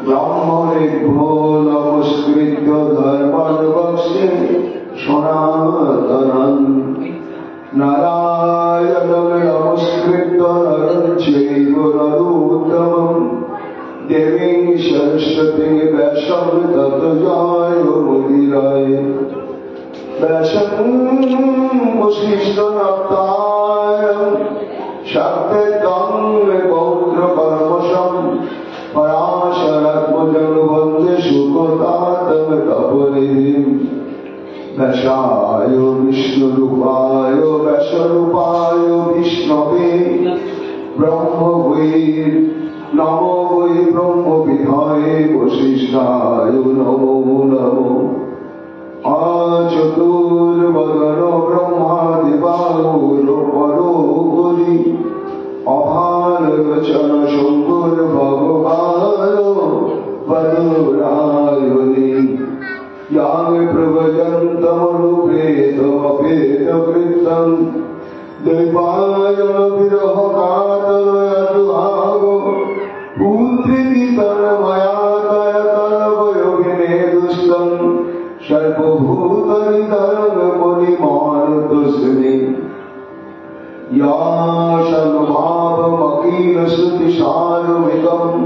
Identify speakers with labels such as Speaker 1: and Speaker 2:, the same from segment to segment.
Speaker 1: ब्रह्मणेभ्यो नमस्कृत्य धर्मवक्षे सनातनं नारायणं नमस्कृत्य नरं चैव नरोत्तमं देवीं सरस्वतीं व्यासं ततो जयमुदीरये व्यासं वसिष्ठनप्तारं शाक्तेतं पौत्रकर्मशं पराशरात्मजं वन्दे सुखदातं तपोनिधिं व्यासाय विष्णुरूपाय व्यासरूपाय विष्णवे ब्रह्मवे नमो वै ब्रह्मविद्याय वसिष्ठाय नमो नमो चतुर्वदनो ब्रह्मादिबाहुरुपरो गुरि अभाललोचन शंकर भगवान् वदुरायुधि यां प्रभजन्तमनुपेदमपेदवृत्तं दैवायन विरहकातरयतुहागो पुत्रिति तन्मयातयतनवयोगिने दुष्टं सर्वभूतनिधनमुनिमानतोऽस्मि या शन्माभमखिलश्रुतिसारमिदम्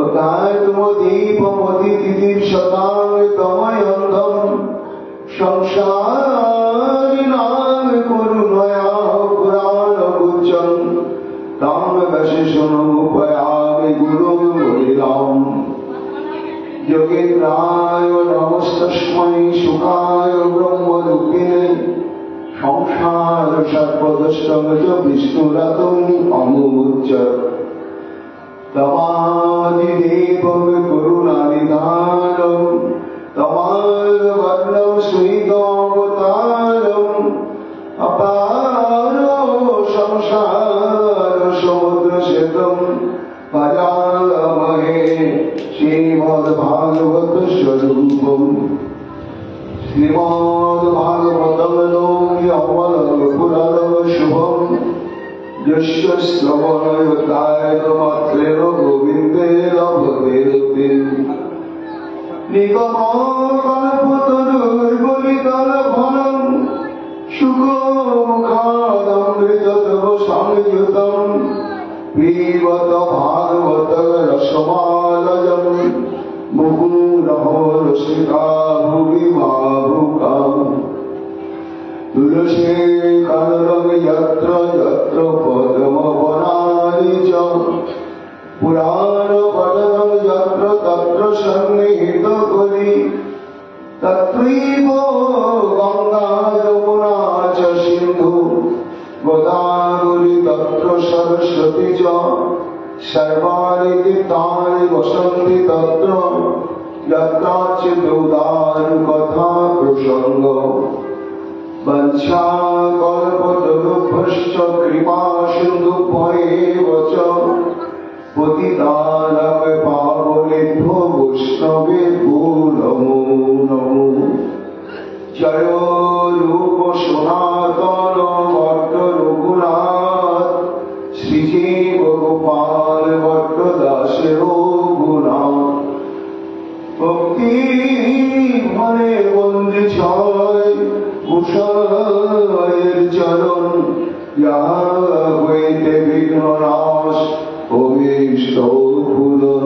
Speaker 1: अकात्मदीपमतिदिशतां तमयन्तं संसारिणां करुणया पुराणगुच्छं तां वशिष्ठमुपयामि गुरुं मुनिराम् योगेन्द्राय नमस्तस्मै सुखाय ब्रह्मरूपिणे संसार सर्वदष्टं च विष्णुरतं अमुच्य तमादिदेवं करुणानिधानं तमालवर्णं स्मितोऽवतारम् अपारो संसार समुद्रशतं भजामहे श्रीमद्भागवत स्वरूपम् श्रीमद्भागवतं अमलपुराणं शुभम् यस्य श्रवणयुक्तायतमात्रेण गोविन्देन भवेरुतिम् निगमकल्पतरुर्गलितलफलं शुकमुखादमृतद्रवसंयुतं पिबत भागवत रसमालयं मुहुरहो रसिका भुवि भावुकाम् तुलसी कलरं यत्र यत्र पद्मवनानि च पुराणपठनं यत्र तत्र सन्निहितकलि तत्रैव गङ्गा यमुना च सिन्धु गोदावरी तत्र सरस्वती च सर्वाणि तीर्थानि वसन्ति तत्र यत्राच्युतोदारकथा प्रसङ्गो वंशाकल्पतरुभ्यश्च कृपासिन्धुभ्यैव च पतितानां पावनेभ्यो वैष्णवेभ्यो नमो नमो जय रूप सनातन भट्ट रघुनाथ श्रीजीव गोपाल भट्ट दास रघुनाथ भक्ति मने बंदी छाय उषायर चरण यहाँ हईते विघ्ननाश अभीष्टपूरण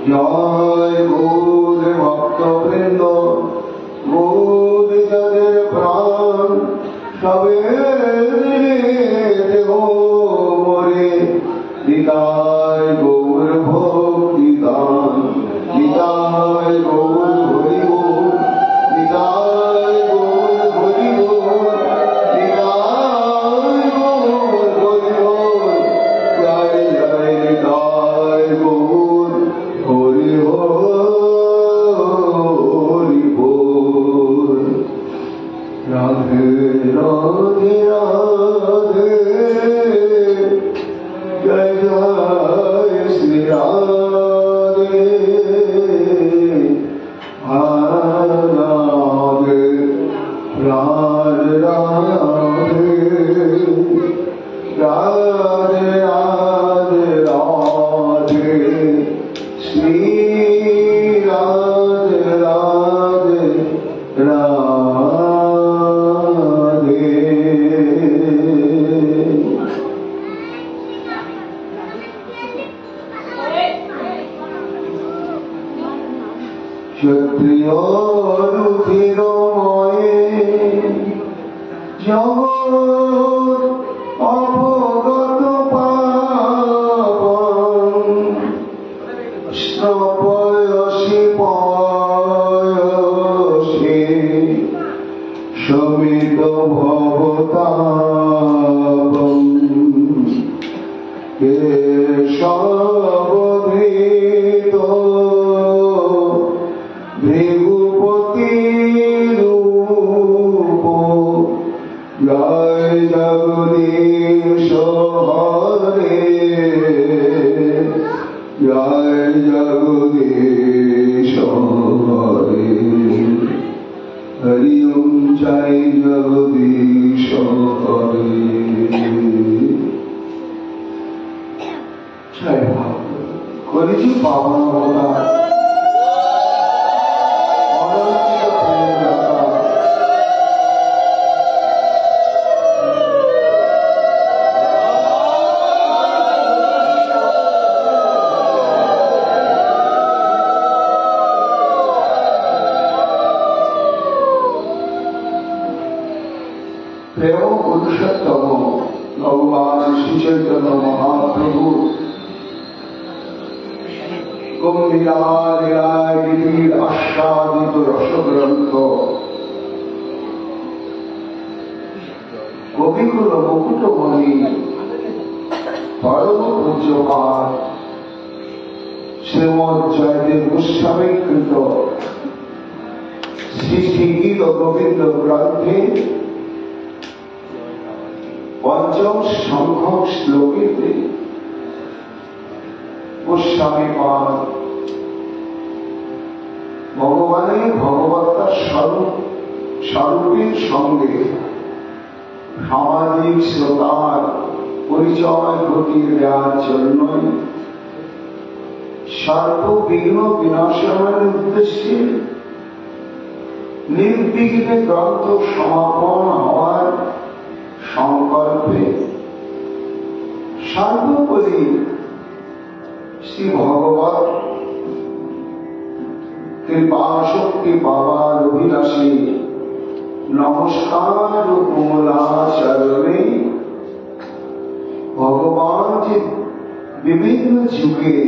Speaker 1: जय गौर भक्तवृंद गौर जगेर प्राण सबे देहो मोरे निताय गौर भक्ति दान निताय गौर हरि बोल निताय गौर हरि बोल निताय गौर हरि बोल जय जय निताय गौर हरि हरि बोल राधे राधे राधे जय जय श्री राधे राधे राधे राधे राधे राधे श्री राधे ক্ষত্রিয় রুধিরময়ে জগৎ অবগত পাবন স্নপয়সি পয়সি সমিত ভবতাবম কেশবধৃত ভৃগুপতি রূপ জয় জগদীশ হরে জয় জগদীশ হরে হরি ওম জয় জগদীশ হরে জয় ভাব করেছি পাবন অবতার প্রেম পুরুষোত্তম ভগবান শ্রী চৈতন্য মহাপ্রভু গম্ভীরালীলাগিরির আস্বাদিত রসগ্রন্থ কবিকুল মুকুটমণি পরম পূজ্যপাদ শ্রীমৎ জয়দেব গোস্বামী কৃত শ্রী শ্রী গীত গোবিন্দ গ্রন্থে পঞ্চম সংখ্যক শ্লোকেতে গোস্বামী পাদ ভগবানের ভগবত্তার স্বরূপের সঙ্গে সামাজিক শ্রোতার পরিচয় ঘটিয়ে দেওয়ার জন্য সর্ববিঘ্ন বিনাশনের উদ্দেশ্যে নির্বিঘ্নে গ্রন্থ সমাপন হওয়ার সংকল্পে সর্বোপরি শ্রী ভগবত কৃপাশক্তি পাওয়ার অভিলাষী নমস্কার ও কমলাচরণে ভগবান যে বিভিন্ন যুগে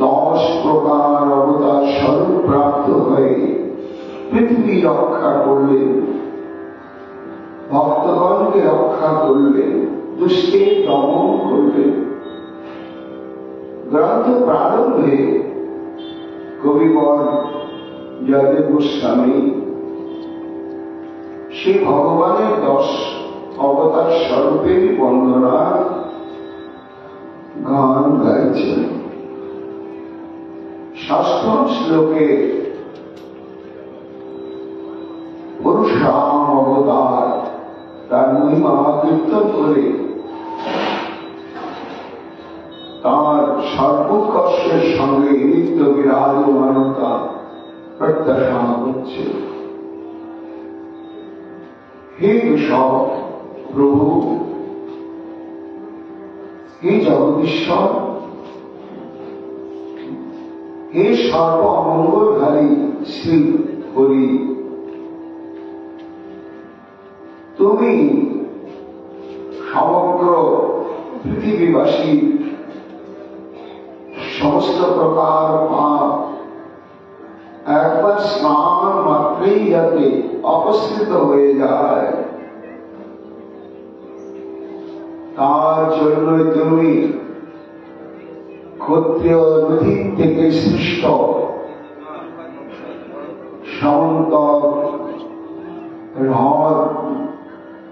Speaker 1: 10 প্রকার অবতার স্বরূপ প্রাপ্ত হয়ে পৃথিবী রক্ষা করলেন, ভক্তগণকে রক্ষা করলেন, দুষ্টের দমন করলেন। গ্রন্থ প্রারম্ভে কবিবর জয়দেব গোস্বামী সেই ভগবানের 10 অবতার স্বরূপের বন্দনা গান গাইছেন। ষষ্ঠম শ্লোকে পরশুরাম অবতার তার মহিমা কীর্তন করে তার সর্বোৎকর্ষের সঙ্গে নিত্য বিরাজমানতা প্রত্যাশা হচ্ছে। হে সব প্রভু, হে জগদীশ্বর, হে সর্ব অমঙ্গলধারী শ্রী হরি, তুমি সমগ্র পৃথিবীবাসী সমস্ত প্রকার পাপ একবার স্নান মাত্রেই যাতে অপসৃত হয়ে যায় তার জন্যই তুমি ক্ষত্রিয় নদী থেকে সৃষ্ট সামন্ত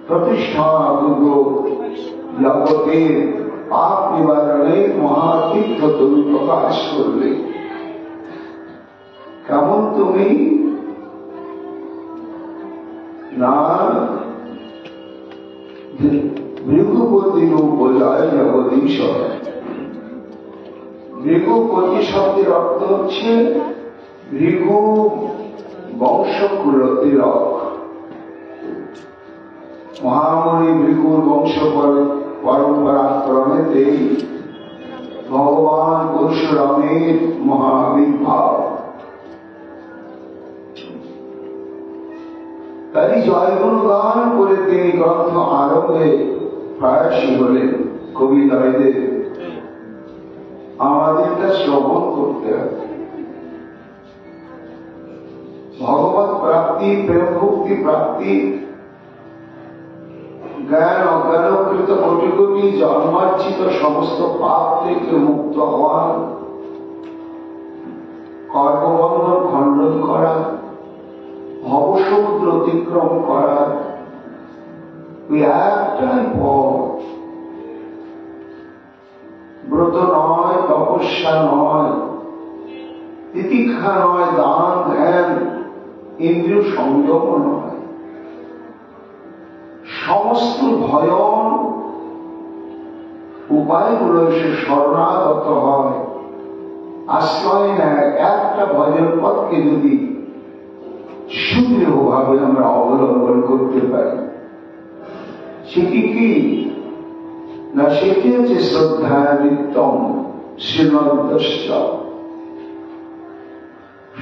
Speaker 1: প্রতিষ্ঠা জগতের পাপ নিবারণে মহাতীর্থ তুমি প্রকাশ করলে। কেমন তুমি না ভৃগুপতি রূপ জয় জগদীশ্বর। ভৃগুপতি শব্দের অর্থ হচ্ছে ভৃগু বংশকুল তিলক। মহামণি ভৃগুর বংশ পরম্পরা ক্রমেতেই ভগবান পরশুরামের মহাবির্ভাব। তাই জয়গুণ গান করে তিনি গ্রন্থ আরম্ভে প্রয়াসী হলেন। কবিতাদের আমাদেরটা শ্রবণ করতে হবে। ভগবত প্রাপ্তি, প্রেম ভক্তি প্রাপ্তি, জ্ঞান অজ্ঞানকৃত কোটি কোটি জন্মার্জিত সমস্ত পাপ থেকে মুক্ত হওয়া, কর্মবন্ধন খণ্ডন করা, ভবসমুদ্র অতিক্রম করা, ওই একটাই পথ। ব্রত নয়, তপস্যা নয়, তিতিক্ষা নয়, দান ধ্যান, ইন্দ্রিয় সংযম নয়, সমস্ত ভয়ন উপায়গুলো এসে শরণাগত হয়, আশ্রয় নেয়। একটা ভজন পথকে যদি সুদৃঢ় ভাবে আমরা অবলম্বন করতে পারি, সেটি কি না, সেটি হচ্ছে শ্রদ্ধা নিত্যম শ্রীমদ্দস্য।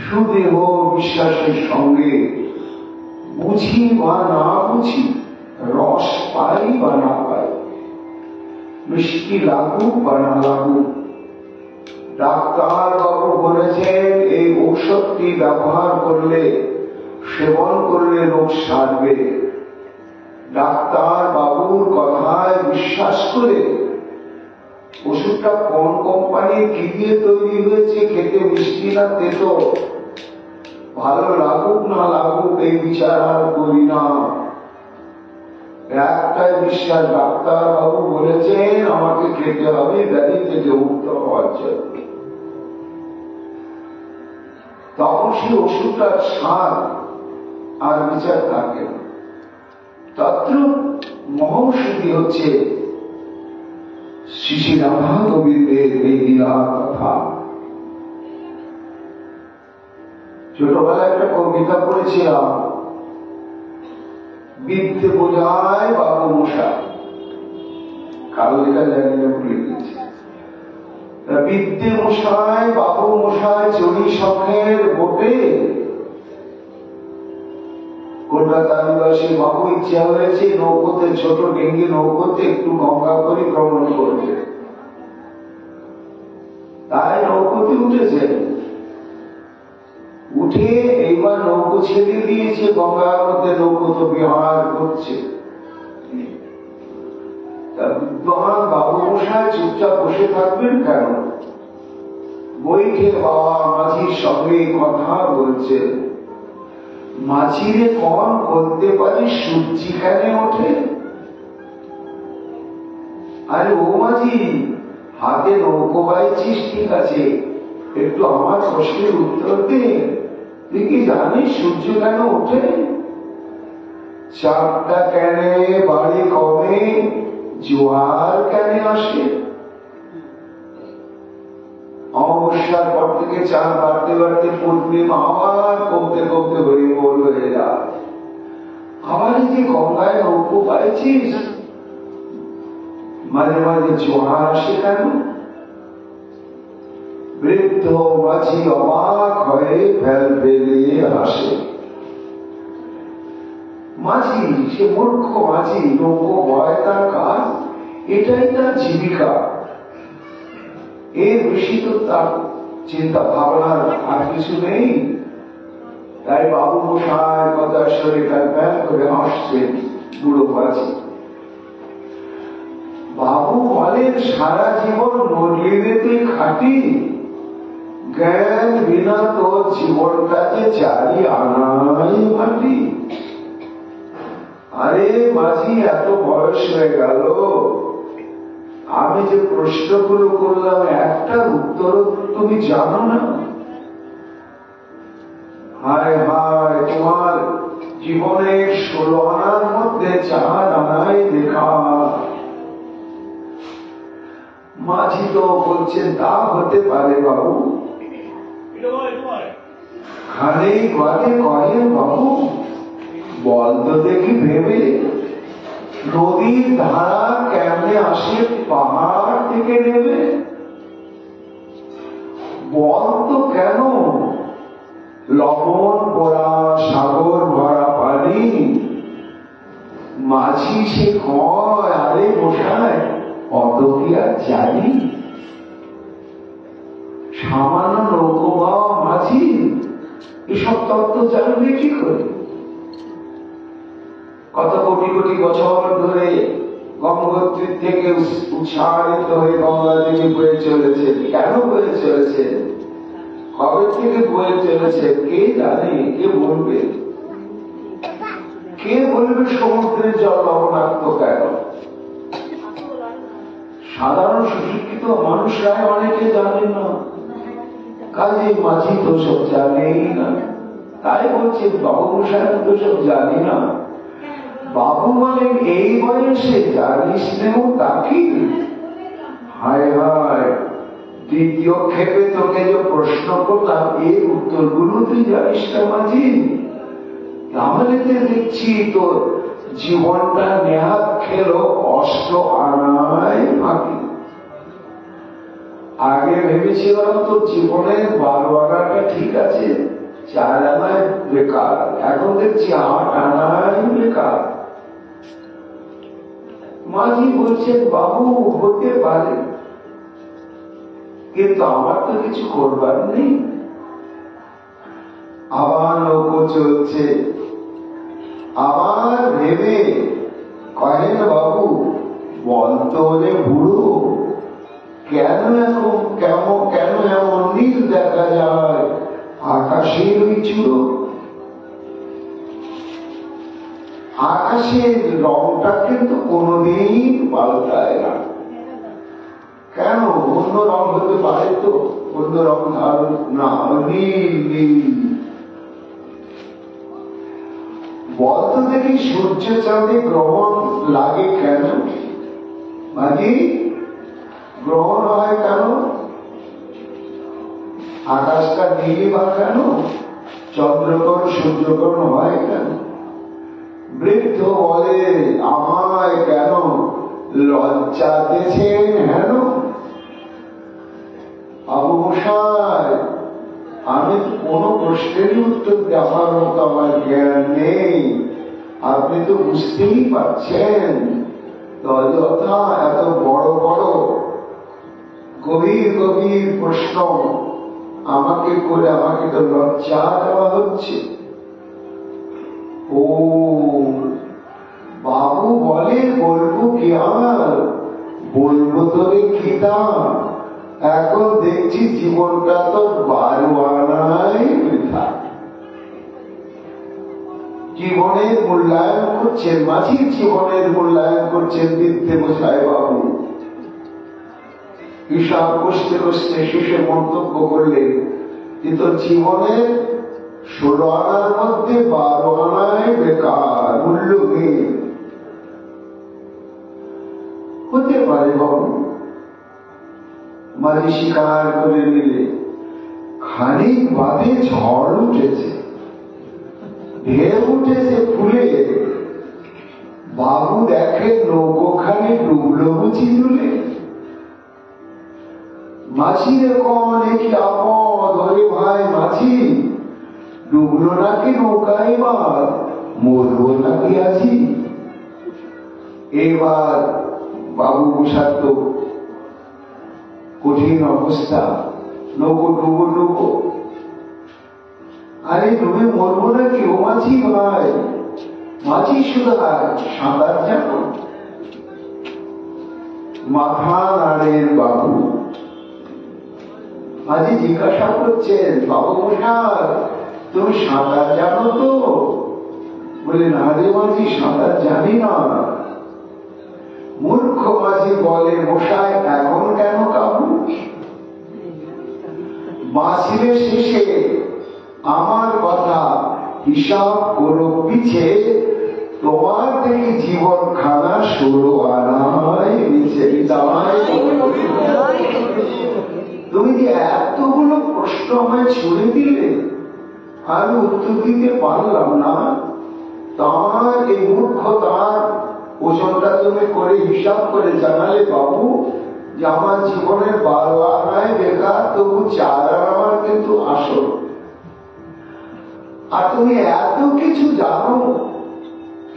Speaker 1: সুদেহ বিশ্বাসের সঙ্গে বুঝি বা না বুঝি, রস পাই বা না পাই, মিষ্টি লাগুক বা না লাগুক, ডাক্তার বাবু বলেছেন এই ঔষধটি ব্যবহার করলে, সেবন করলে রোগ সারবে। ডাক্তার বাবুর কথায় বিশ্বাস করে ওষুধটা কোন কোম্পানি কি দিয়ে তৈরি হয়েছে, খেতে মিষ্টি না তেতো, ভালো লাগুক না লাগুক এই বিচার আর করি না। একটাই বিশ্বাস, ডাক্তার বাবু বলেছেন আমাকে খেতে হবে ব্যাধি থেকে মুক্ত হওয়ার জন্য। তখন সেই ওষুধটার স্বাদ আর বিচার থাকে না। তত্র মহৌষধি হচ্ছে শ্রী শ্রী রাধা গোবিন্দের এই লীলা কথা। ছোটবেলায় একটা কবিতা পড়েছিলাম, বিদ্যে বোঝায় বাবু মশাই, কারো লেখা জানি না, ভুলে গেছি। বিদ্যে মশাই বাবু মশাই চড়ি শখের বোটে, কলকাতা নিবাসী বাবু ইচ্ছা হয়েছে নৌকোতে, ছোট ডেঙ্গি নৌকোতে একটু গঙ্গা পরিক্রমণ করবে, তাই নৌকোতে উঠেছেন। উঠে এইবার নৌকো ছেড়ে দিয়েছে গঙ্গার মধ্যে, নৌকো তো বিহার করছে। বিদ্যমান বাবু মশাই চুপচাপ বসে থাকবেন কেন? বৈঠে বাবা মাঝির সঙ্গে কথা বলছে। মাঝিরে কন বলতে পারে সূর্যি কেন ওঠে? আরে ও মাঝি, হাতে নৌকো বাইছিস ঠিক আছে, একটু আমার প্রশ্নের উত্তর দে, তুই কি জানিস সূর্য কেন ওঠে? চাঁদটা কেন বাড়ি কমে, জোয়ার কেন আসে? অমাবস্যার পর থেকে চাঁদ বাড়তে বাড়তে পূর্ণিমা আবার কমতে কমতে হরিবোল হয়ে যায়। আবার এই যে গঙ্গায় নৌকো পাইছিস, মাঝে মাঝে জোয়ার আসে কেন? বৃদ্ধ মাঝি অবাক হয়ে ফেল ফেলিয়ে হাসে। মাঝি, সে মূর্খ মাঝি, নৌকো বয় তার কাজ, এটাই তার জীবিকা, এর বেশি তো তার চিন্তা ভাবনার আর কিছু নেই। তাই বাবু মশাই কথা শরীর ব্যায়াম করে হাসছেন বুড়ো মাঝি। বাবু বলেন সারা জীবন নদীতে তুই খাটি, জ্ঞান বিনা তোর জীবনটা যে চারি আনাই মাটি। আরে মাঝি, এত বয়স হয়ে গেল, আমি যে প্রশ্নগুলো করলাম একটার উত্তর তুমি জানো না? হায় হায়, তোমার জীবনের 16 আনার মধ্যে 4 আনায় লেখা। মাঝি তো বলছেন তা হতে পারে বাবু। খানিক বাদে কহে, বাবু বল তো দেখি ভেবে, নদীর ধারা কেমনে আসে পাহাড় থেকে নেবে? বল তো কেন, লবণ পোড়া সাগর ভরা পানি মাঝি সে কয়, আরে মশাই অত কি আর জানি? সামান্য নৌকো বাবা মাঝি এসব তত্ত্ব জানবে কি করে? কত কোটি কোটি বছর ধরে গঙ্গোত্রী থেকে উৎসাহিত হয়ে গঙ্গা দেবী বয়ে চলেছে। কেন বয়ে চলেছে? কবে থেকে বয়ে চলেছে কে জানে? কে বলবে? কে বলবে সমুদ্রের জল লবণাক্ত কেন? সাধারণ সুশিক্ষিত মানুষরাই অনেকে জানে না, কাজে মাঝি তো সব জানেই না। তাই বলছে বাবু সাহেব তো সব জানি না। বাবু বলেন এই বয়সে জানিস নেও তাকে? হায় হায়, দ্বিতীয় ক্ষেপে তোকে যে প্রশ্ন করলাম এর উত্তরগুলো তুই জানিস না মাঝি? তাহলে দেখছি তোর জীবনটা নেহাত খেলো অষ্ট আনায় ফাঁকি। আগে ভেবেছিলাম তোর জীবনের 12 আনাটা ঠিক আছে, 4 আনায় বেকার। এখন দেখছি 8 আনায় বেকার। মাঝি বলছেন বাবু হতে পারে, কিন্তু আমার তো কিছু করবার নেই। আবার নৌকো চলছে। আবার ভেবে কহেন বাবু বলতো রে বুড়ো, কেন এমন নীল দেখা যায় আকাশের ওই চূড়ো? আকাশের রংটা কিন্তু কোনদিন পাল্টায় না। কেন? অন্য রং হতে পারে তো, অন্য রং না, নীল নীল। বলতো দেখি সূর্য চাঁদে গ্রহণ লাগে কেন? মাঝি গ্রহণ হয় কেন? আকাশটা নীলি বা কেন? চন্দ্রগ্রহণ সূর্যগ্রহণ হয় কেন? বৃদ্ধ বলে আমায় কেন লজ্জা দিয়েছেন হেন? বাবু মশাই আমি কোন প্রশ্নেরই উত্তর দেওয়ার মতো আমার জ্ঞান নেই। আপনি তো বুঝতেই পারছেন তথা এত বড় বড় গভীর গভীর প্রশ্ন আমাকে করে আমাকে তো লজ্জা দেওয়া হচ্ছে। ও বাবু বলে বলবো কি আর? বলবো তোরে খিদা, এখন দেখছি জীবনটা তো 12 আনায় বৃথা। জীবনের মূল্যায়ন করছেন মাঝির, জীবনের মূল্যায়ন করছেন বৃদ্ধে মশাই বাবু। হিসাব কষতে কষতে শেষে মন্তব্য করলেন যে তোর জীবনের 16 আনার মধ্যে 12 আনায় বেকার, মূল্যহীন। হতে পারে বাবু। মাঝি স্বীকার করে নিলে। খানিক বাদে ঝড় উঠেছে, ঢেউ উঠেছে ফুলে। বাবু দেখে নৌকোখানে ডুবলো বুঝি জুলে। মাঝির কনে কি আপদ, ওরে ভাই মাঝি ডুবলো নাকি নৌকা, এবার মরবো নাকি আছি? এবার বাবু বসার তো কঠিন অবস্থা, নৌকো ডুবো ডুবো। আরে তুমি মরবো নাকি ও মাঝি ভাই? মাঝি শুধু সাঁতার জানো? মাথা নাড়েন বাবু। মাঝি জিজ্ঞাসা করছেন বাবু মশাই তুমি সাঁতার জানো তো? বলে না রে মাঝি সাঁতার জানি না। মূর্খ মাঝি বলে মশাই এখন কেন কাবু? মাঝির শেষে আমার কথা হিসাব করো পিছে, তোমার থেকে জীবন খানা 16 আনায় নিচে। তুমি যে এতগুলো প্রশ্ন আমায় ছুড়ে দিলে আমি উত্তর দিতে পারলাম না, তোমার এই মূর্খতার ওজনটা তুমি করে হিসাব করে জানালে বাবু যে আমার জীবনের 12 আনায় বেকার, তবু 4 আনা আমার কিন্তু আসল। আর তুমি এত কিছু জানো,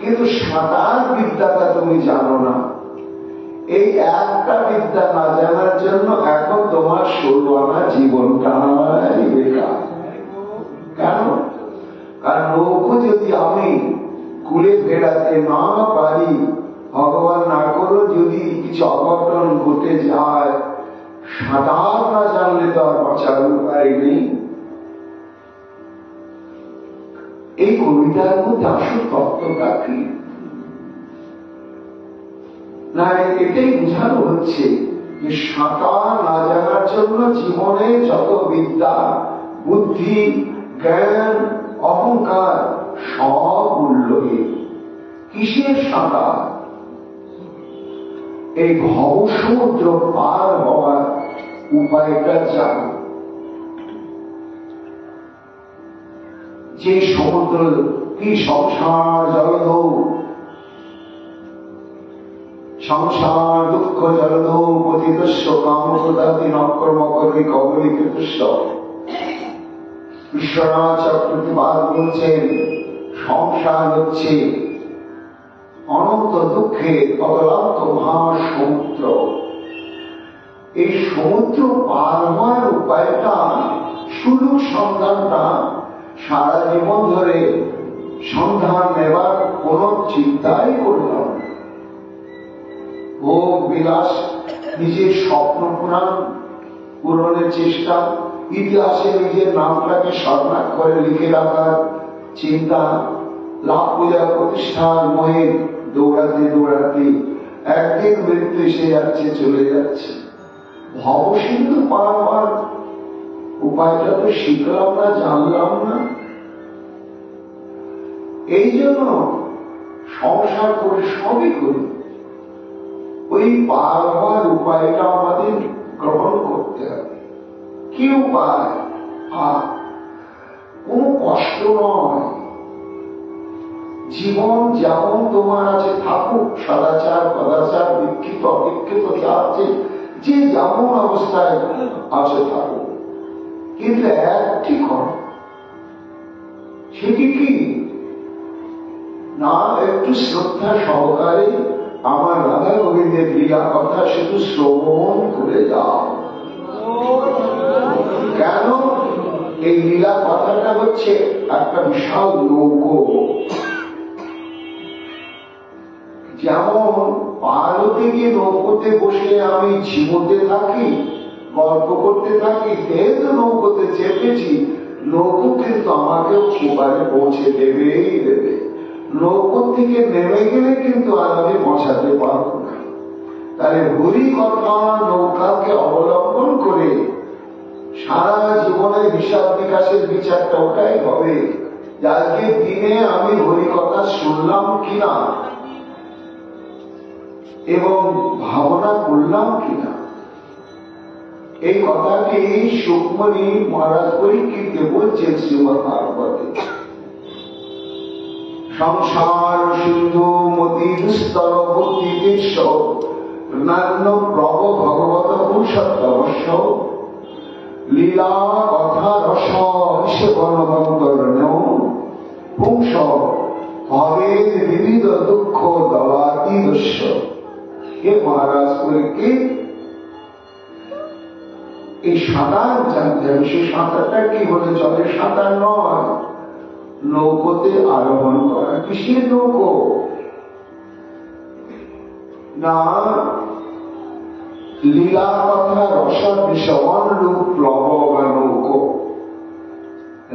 Speaker 1: কিন্তু সাঁতার বিদ্যাটা তুমি জানো না। এই একটা বিদ্যা না জানার জন্য এখন তোমার 16 আনা জীবনটাই বেকার। কেন? কারণ নৌকো যদি আমি কুলে ফেরাতে না পারি, ভগবান না করো যদি কিছু অঘটন ঘটে যায়, সাঁতার না জানলে তো আর বাঁচার উপায় নেই। এই কবিতার মধ্যে আসল তত্ত্বটা কি না, এটাই বোঝানো হচ্ছে যে সাঁতার না জানার জন্য জীবনে যত বিদ্যা, বুদ্ধি, জ্ঞান, অহংকার সব মূল্যহীন। কিসের সাঁতার? এই ভব সমুদ্র পার হওয়ার উপায়টা জানো। যে সমুদ্র কি সংসার জলধৌ, সংসার দুঃখ জলধৌ পতিতস্য কামপ্রদাতি নক্রমকরি কবলীকৃতস্য। বিশ্বনাথ চক্রবর্তী বলছেন সংসার হচ্ছে অনন্ত দুঃখে অতলান্ত মহাসমুদ্র। এই সমুদ্র পার হওয়ার উপায়টা, সুলুক সন্ধানটা সারা জীবন ধরে সন্ধান নেবার কোন চিন্তাই করলাম। ভোগ বিলাস, নিজের স্বপ্ন পূরণের চেষ্টা, ইতিহাসে নিজের নামটাকে স্বর্ণাক্ষরে লিখে রাখার চিন্তা, লাভ পূজা প্রতিষ্ঠান মোহে দৌড়াতে দৌড়াতে একদিন মৃত্যু এসে যাচ্ছে, চলে যাচ্ছে। ভব সিন্ধু পার হওয়ার উপায়টা তো শিখলাম না, জানলাম না। এই জন্য সংসার করে সবই করি, ওই পার হওয়ার উপায়টা আমাদের গ্রহণ করতে হবে। কি উপায়? কোন কষ্ট নয়। জীবন যেমন তোমার আছে থাকুক, সদাচার কদাচার বিক্ষিপ্ত অবিক্ষিপ্ত যা আছে, যে যেমন অবস্থায় আছে থাকুক, কিন্তু একটি করো। সেটি কি না, একটু শ্রদ্ধা সহকারে আমার রাধা গোবিন্দের লীলা কথা শুধু শ্রবণ করে যাও। কেন? এই লীলা কথাটা হচ্ছে একটা বিশাল নৌকো। যেমন পার্বতী গিয়ে নৌকোতে বসে আমি ঝিমোতে থাকি, গল্প করতে থাকি, যেহেতু নৌকোতে চেপেছি, নৌকো কিন্তু আমাকে ওপারে পৌঁছে দেবেই দেবে। নৌকো থেকে নেমে গেলে কিন্তু আর আমি বসাতে পারবো না। তাহলে হরি কথা নৌকাকে অবলম্বন করে সারা জীবনের হিসাব নিকাশের বিচারটা ওটাই হবে, আজকে দিনে আমি হরি কথা শুনলাম কিনা এবং ভাবনা করলাম কিনা। এই কথাটি সুকমণি মহারাজ পরীক্ষিতকে বলছেন শ্রীমৎ ভাগবতে। সংসার সিন্ধু মতি দুস্তর ভক্তি দেশ নান্য প্রভ ভগবত পুরুষোত্তমস্য লীলা কথা রস সেবনবন্তর্ণ পুংস হবে বিবিধ দুঃখ দবাতি দস্য। হে মহারাজ পরীক্ষিত, এই সাঁতার জানতে হবে। সে সাঁতারটা কি বলে? জলের সাঁতার নয়, নৌকোতে আরোহণ করা। কিসের নৌকো? না, লীলা কথা রস বিষমন রূপ প্লব বা নৌকো।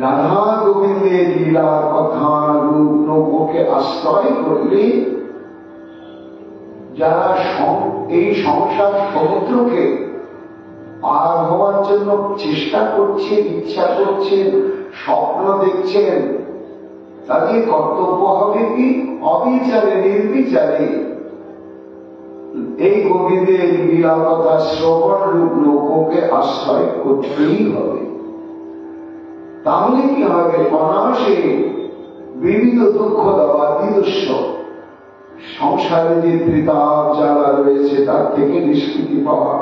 Speaker 1: রাধা গোবিন্দের লীলা কথা রূপ নৌকোকে আশ্রয় করলে যারা এই সংসার সমুদ্রকে পার হওয়ার জন্য চেষ্টা করছেন, ইচ্ছা করছেন, স্বপ্ন দেখছেন, তাদের কর্তব্য হবে কি? অবিচারে নির্বিচারে এই গোবিন্দের লীলা কথা শ্রবণ রূপ নৌকোকে আশ্রয় করতেই হবে। তাহলে কি হবে? অনায়াসে বিবিধ দুঃখ দেওয়া বিদস্য, সংসারে যে ত্রিতাপ জ্বালা রয়েছে তার থেকে নিষ্কৃতি পাওয়া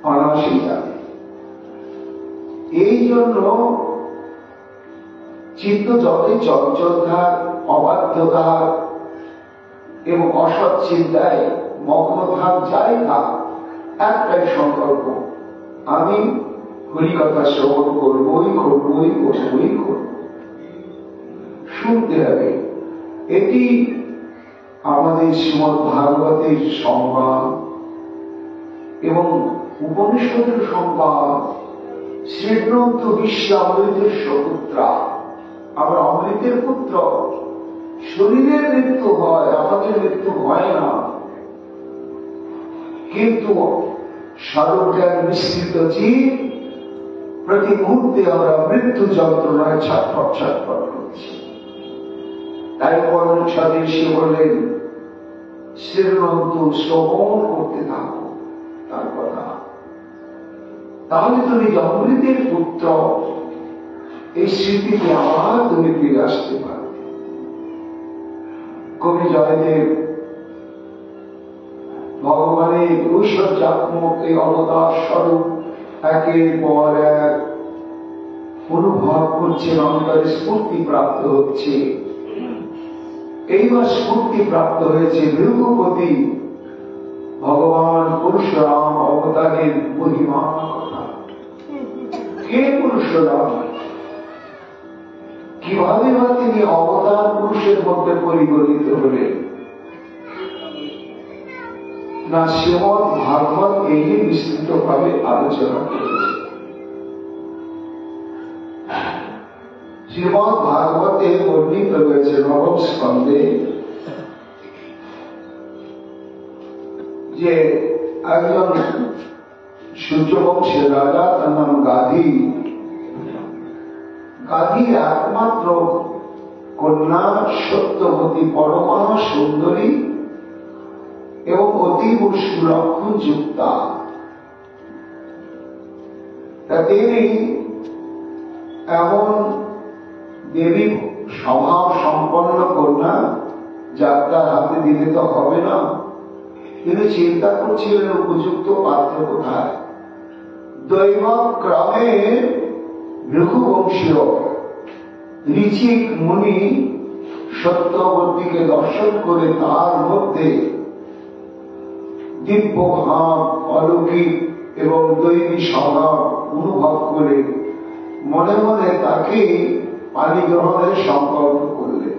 Speaker 1: অনায়াসে যাবে। এই জন্য চিত্ত যতই চঞ্চল থাক, অবাধ্যতা, এবং অসৎ চিন্তায় মগ্ন থাক, যাই থাক, একটাই সংকল্প, আমি হরিকথা শ্রবণ করবই, করবই, বসবই করব। শুনতে হবে। এটি আমাদের শ্রীমদ্ ভাগবতের সংবাদ এবং উপনিষদের সংবাদ। শ্রীগ্রন্থ বিশ্ব অমৃতের সুপুত্রা, আমরা অমৃতের পুত্র। শরীরের মৃত্যু হয়, আমাদের মৃত্যু হয় না, কিন্তু সারজ্ঞান মিশ্রিত জীব প্রতি মুহূর্তে আমরা মৃত্যু যন্ত্রণায় ছটফট ছটফট করছি। তাই পরমসাদী এসে বললেন, শ্রীগ্রন্থ শ্রবণ করতে থাকো তার কথা, তাহলে তুমি অমৃতের পুত্র, এই স্মৃতিতে আবার তুমি ফিরে আসতে পারবে। কবি জয়দেব ভগবানের ঐশ্বর্যাত্মক এই অবতার স্বরূপ একের পর এক অনুভব করছেন, অন্তরে স্ফূর্তি প্রাপ্ত হচ্ছে। এইবার স্ফূর্তি প্রাপ্ত হয়েছে ভৃগুপতি ভগবান পরশুরাম অবতারের মহিমা কথা। কে পরশুরাম? কিভাবে বা তিনি অবতার পুরুষের মধ্যে পরিগণিত হলেন? না, শ্রীমদ্ ভাগবত এই বিস্তৃত ভাবে আলোচনা করেছে। শ্রীমদ্ ভাগবতে বর্ণিত রয়েছে নবম স্কন্ধে যে একজন সূর্যবংশের রাজা, তার নাম গাধী। গাধীর একমাত্র কন্যা সত্যবতী, পরমা সুন্দরী এবং অতীব সুলক্ষণ যুক্তা। তিনি এমন দেবী স্বভাব সম্পন্ন কন্যা, যাত্রার হাতে দিলে তো হবে না। তিনি চিন্তা করছিলেন উপযুক্ত পাত্র কোথায়। দৈবক্রমে ভৃগুবংশীয় ঋচিক মুনি সত্যবতীকে দর্শন করে তার মধ্যে দিব্য ভাব, অলৌকিক এবং দৈবী স্বভাব অনুভব করে মনে মনে তাকে পানি গ্রহণের সংকল্প করলেন।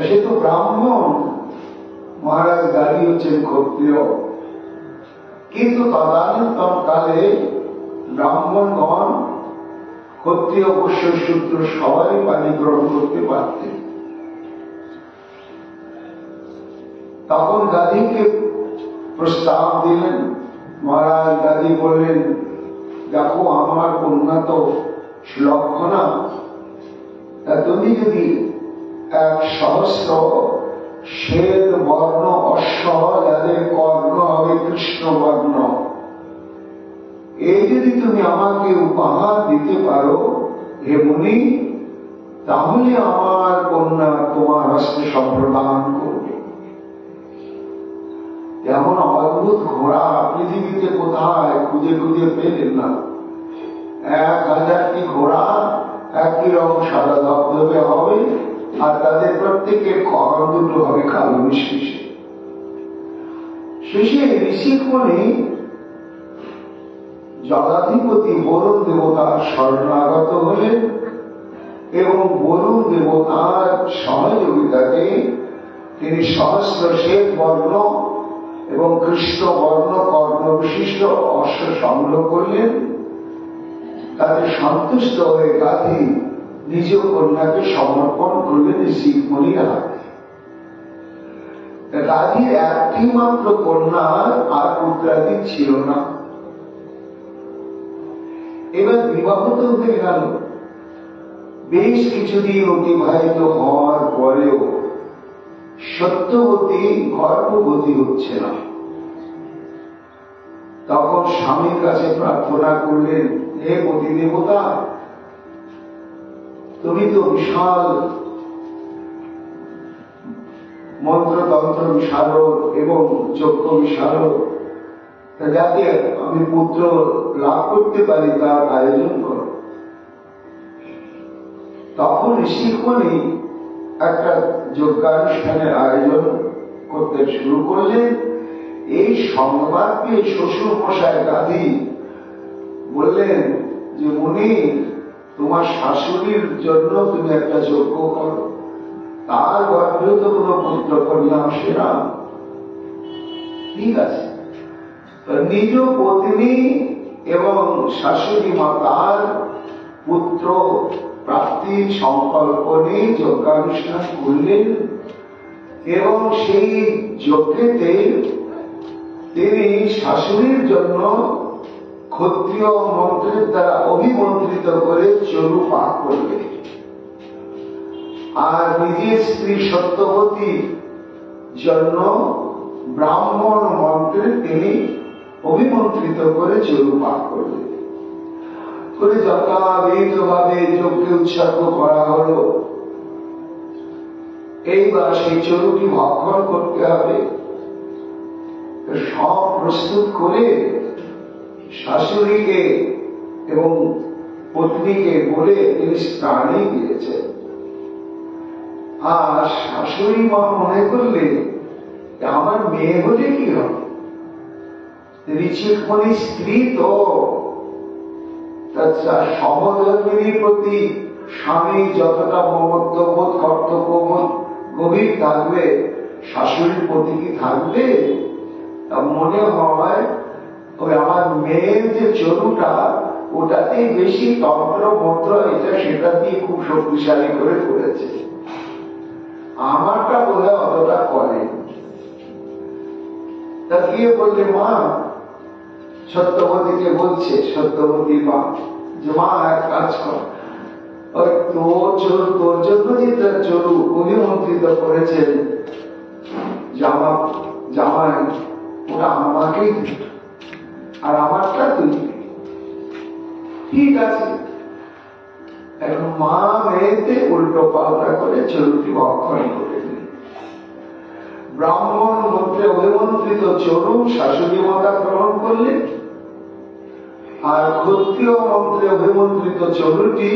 Speaker 1: সে তো ব্রাহ্মণ, মহারাজ গাড়ি হচ্ছেন ক্ষত্রিয়, কিন্তু তদানীন্তন কালে ব্রাহ্মণগণ ক্ষত্রিয়, বৈশ্য, শূদ্র সবাই পানি গ্রহণ করতে পারতেন। তখন গাধীকে প্রস্তাব দিলেন। মহারাজ গাধী বললেন, দেখো আমার কন্যা তো সুলক্ষণা, তুমি যদি 1,000 শ্বেত বর্ণ অশ্ব, যাদের কর্ণ হবে কৃষ্ণ বর্ণ, এই যদি তুমি আমাকে উপহার দিতে পারো হে মুনি, তাহলে আমার কন্যা তোমার হস্তে সম্প্রদান করবে। এমন অদ্ভুত ঘোড়া পৃথিবীতে কোথায় খুঁজে খুঁজে পেলেন না। 1000টি ঘোড়া একই রকম সাদা ধবধবে হবে, আর তাদের প্রত্যেকের কর্ণ দুটো হবে কালো মিশমিশে। শেষে ঋষিকমণি জগাধিপতি বরুণ দেবতার শরণাগত হলেন এবং বরুণ দেবতার সহযোগিতাকে তিনি সহস্র শ্বেত বর্ণ এবং কৃষ্ণ বর্ণ কর্ণ বিশিষ্ট অশ্ব সংগ্রহ করলেন। তাতে সন্তুষ্ট হয়ে গাধী নিজ কন্যাকে সমর্পণ করলেন ঋষিকমণির হাতে। গাধীর একটি মাত্র কন্যা, আর পুত্রাদি ছিল না। এবার বিবাহ তো হয়ে গেল। বেশ কিছুদিন অতিবাহিত হওয়ার পরেও সত্যবতী গর্ভবতী হচ্ছে না। তখন স্বামীর কাছে প্রার্থনা করলেন, হে পতি দেবতা, তুমি তো বিশাল মন্ত্রতন্ত্র বিশারদ এবং যজ্ঞ বিশারদ, যাতে আমি পুত্র লাভ করতে পারি তার আয়োজন করো। তখন ঋষিকমণি একটা যজ্ঞানুষ্ঠানের আয়োজন করতে শুরু করলেন। এই সংবাদকে শ্বশুর মশাই গাধী বললেন যে মুনি, তোমার শাশুড়ির জন্য তুমি একটা যজ্ঞ করো, তার গর্ভেও তো কোনো পুত্র কন্যা আসে না। ঠিক আছে, নিজ পত্নী এবং শাশুড়ি মাতার পুত্র প্রাপ্তির সংকল্প নিয়ে যজ্ঞানুষ্ঠান করলেন এবং সেই যজ্ঞেতে তিনি শাশুড়ির জন্য ক্ষত্রিয় মন্ত্রের দ্বারা অভিমন্ত্রিত করে চরু পাক করলেন, আর নিজের স্ত্রী সত্যবতীর জন্য ব্রাহ্মণ মন্ত্রে তিনি অভিমন্ত্রিত করে চরু পাক করলেন। করে যথাবিধ ভাবে যজ্ঞে উৎসর্গ করা হল। এইবার সেই চরুটি ভক্ষণ করতে হবে। সব প্রস্তুত করে শাশুড়িকে এবং পত্নীকে বলে তিনি স্নানে গিয়েছেন। আর শাশুড়ি মা মনে করলেন আমার মেয়ে হলে কি হবে, ঋচিকমণি স্ত্রী তো, সমধর্মিনীর প্রতি স্বামী যতটা মমত্ববোধ কর্তব্যবোধ গভীর থাকবে, শাশুড়ির প্রতি কি থাকবে? মনে হয় ওই আমার মেয়ের যে চরুটা ওটাতেই বেশি তন্ত্র মন্ত্র এটা সেটা দিয়ে খুব শক্তিশালী করে করেছে, আমারটা বলে অতটা করে। তা গিয়ে বললে মা, সত্যবতীকে বলছে, সত্যবতী মা যে মা এক কাজ কর, ওই তোর জন্য যে তার চরু অভিমন্ত্রিত করেছেন জামাই, ওটা আমাকেই আর আমারটা তুই। ঠিক আছে, এখন মা মেয়েতে উল্টো পাল্টা করে চরুটি ভক্ষণ করে ব্রাহ্মণ মন্ত্রে অভিমন্ত্রিত চরু শাশুড়ি মাতা গ্রহণ করলেন, আর ক্ষত্রিয় মন্ত্রে অভিমন্ত্রিত চরুটি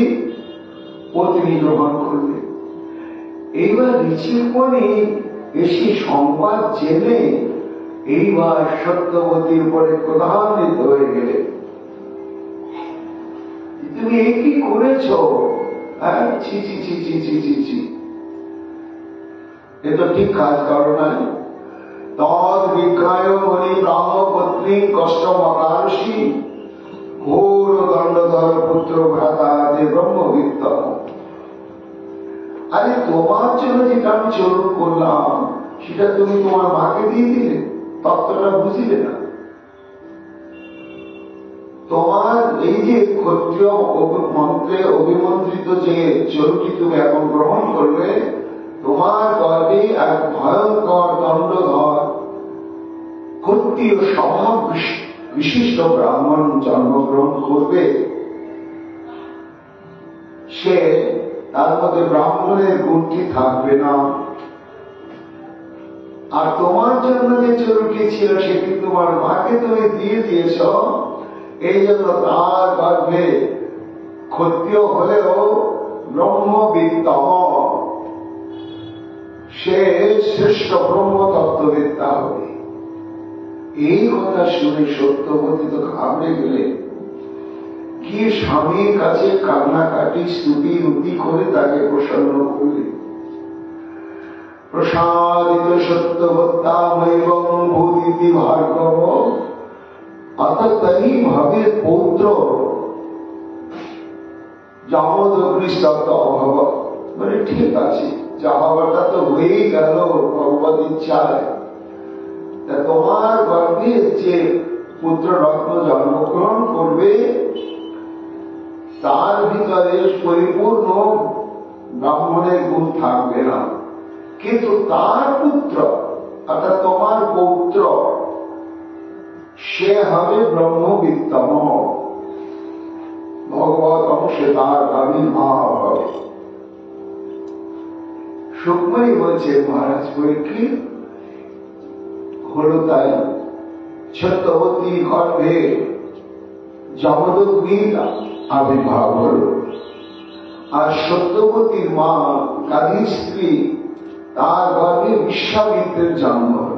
Speaker 1: পত্নী গ্রহণ করলেন। এইবার ঋচিকমণি এসে সংবাদ জেনে এইবার সত্যবতীর উপরে ক্রোধান্বিত হয়ে গেলে, তুমি এ কি করেছ? ছি ছি ছি ছি ছি ছি ছি, এ তো ঠিক কাজ করো নাই। তদ বিজ্ঞায় মণি ব্রাহ্মপত্নী কষ্ট মতারসী ঘোর দণ্ডধর পুত্র ভ্রাতা ব্রহ্মবিত্ত। আরে তোমার জন্য যেটা আমি চরণ করলাম সেটা তুমি তোমার মাকে দিয়ে দিলে, তত্ত্বটা বুঝিলে না। তোমার এই যে ক্ষত্রিয় মন্ত্রে অভিমন্ত্রিত যে চরুটি তুমি এখন গ্রহণ করবে, তোমার গর্ভে এক ভয়ঙ্কর দণ্ডধর ক্ষত্রিয় স্বভাব বিশিষ্ট ব্রাহ্মণ জন্মগ্রহণ করবে। সে তার মধ্যে ব্রাহ্মণের গুণটি থাকবে না, আর তোমার জন্য যে চরুটি ছিল সেটি তোমার মাকে তুমি দিয়ে দিয়েছ, এই জন্য তার গর্ভে ক্ষত্রিয় হলেও ব্রহ্মবিত্তম, সে শ্রেষ্ঠ ব্রহ্মতত্ত্ববিদ্যা হবে। এই কথা শুনে সত্যবতী তো ঘাবড়ে গেলে, গিয়ে স্বামীর কাছে কান্নাকাটি স্তুতি উতি করে তাকে প্রসন্ন করলে। প্রসাদিত সত্যবত্তামৈবং ভূদিতি ভার্গব অতই ভাবে পৌত্র জামদগ্নিস্তত অভাব। মানে ঠিক আছে, যা হওয়াটা তো হয়েই গেল ভগবত ইচ্ছায়। তোমার গর্ভে যে পুত্র রত্ন জন্মগ্রহণ করবে তার ভিতরে পরিপূর্ণ ব্রাহ্মণের গুণ থাকবে না, কিন্তু তার পুত্র অর্থাৎ তোমার পৌত্র সে হবে ব্রহ্মবিত্তম, ভগবত অংশে তার আবির্ভাব হবে। সুকময়ী বলছে মহারাজ পরীক্ষিত হলো তাই। সত্যবতী গর্ভে যমদগ্নির আবির্ভাব হল, আর সত্যবতীর মা কালীর স্ত্রী তার গর্ভে বিশ্বামিত্রের জন্ম হল।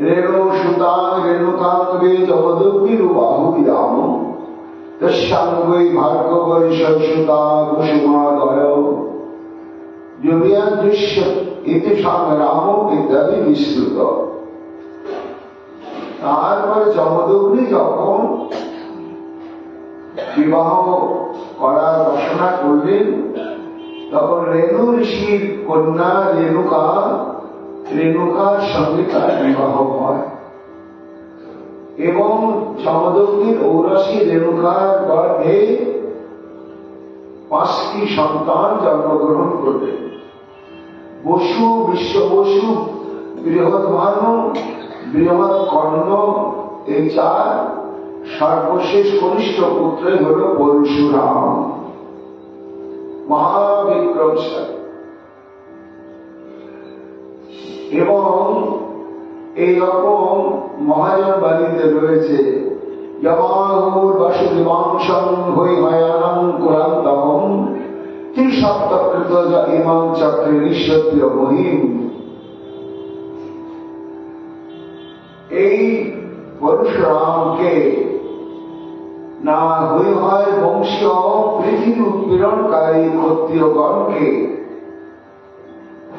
Speaker 1: রেণু সুতাং রেণুকাঙ্গে জমদগ্নির বাহুবিরাম তস্যাঙ্গৈ ভার্গবৈশ্বসুতা কুসুমাদয় যুবিয়াদৃশ্য ইতি সংগ্রাম ইত্যাদি বিস্তৃত। তারপর যমদগ্নি যখন বিবাহ করার বাসনা করলেন, তখন রেণু ঋষির কন্যা রেণুকার সঙ্গে তার বিবাহ হয় এবং যমদগ্নির ঔরসী রেণুকার গর্ভে 5টি সন্তান জন্মগ্রহণ করলেন। বসু, বিশ্ব বসু, বৃহৎভানু, বৃহৎ কর্ণ, এই 4 সর্বশেষ কনিষ্ঠ পুত্রই হল পরশুরাম, মহাবিক্রমশালী। এবং এইরকম মহাজন বাণীতে রয়েছে যমাহুর বাসুদেবাংশং হই হয়ানং কুলান্তম ত্রিসপ্তকৃত ইমাং চক্রে নিঃসত্য মহিম। এই পরশুরামকে না হই হয় বংশীয় পৃথিবী উৎপীড়নকারী ক্ষত্রিয়গণকে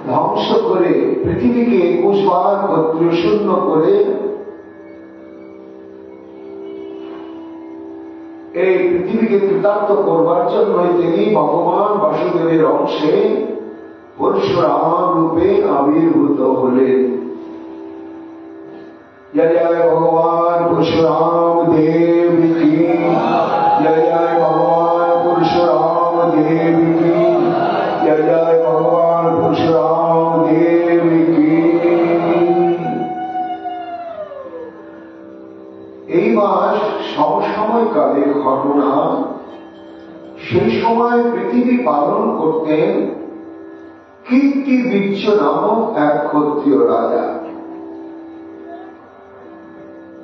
Speaker 1: ধ্বংস করে পৃথিবীকে 21 বার ক্ষত্রিয় শূন্য করে এই পৃথিবীকে কৃতার্থ করবার জন্য তিনি ভগবান বাসুদেবের অংশে পরশুরাম রূপে আবির্ভূত হলেন। জয় জয় ভগবান পরশুরাম দেব কি, জয় জয় ভগবান পরশুরাম দেব কি, জয় জয় ভগবান পরশুরাম দেব কি। এইবার সমসময়কালের ঘটনা। সেই সময় পৃথিবী পালন করতেন কীর্তিবীর্য নামক এক ক্ষত্রিয় রাজা।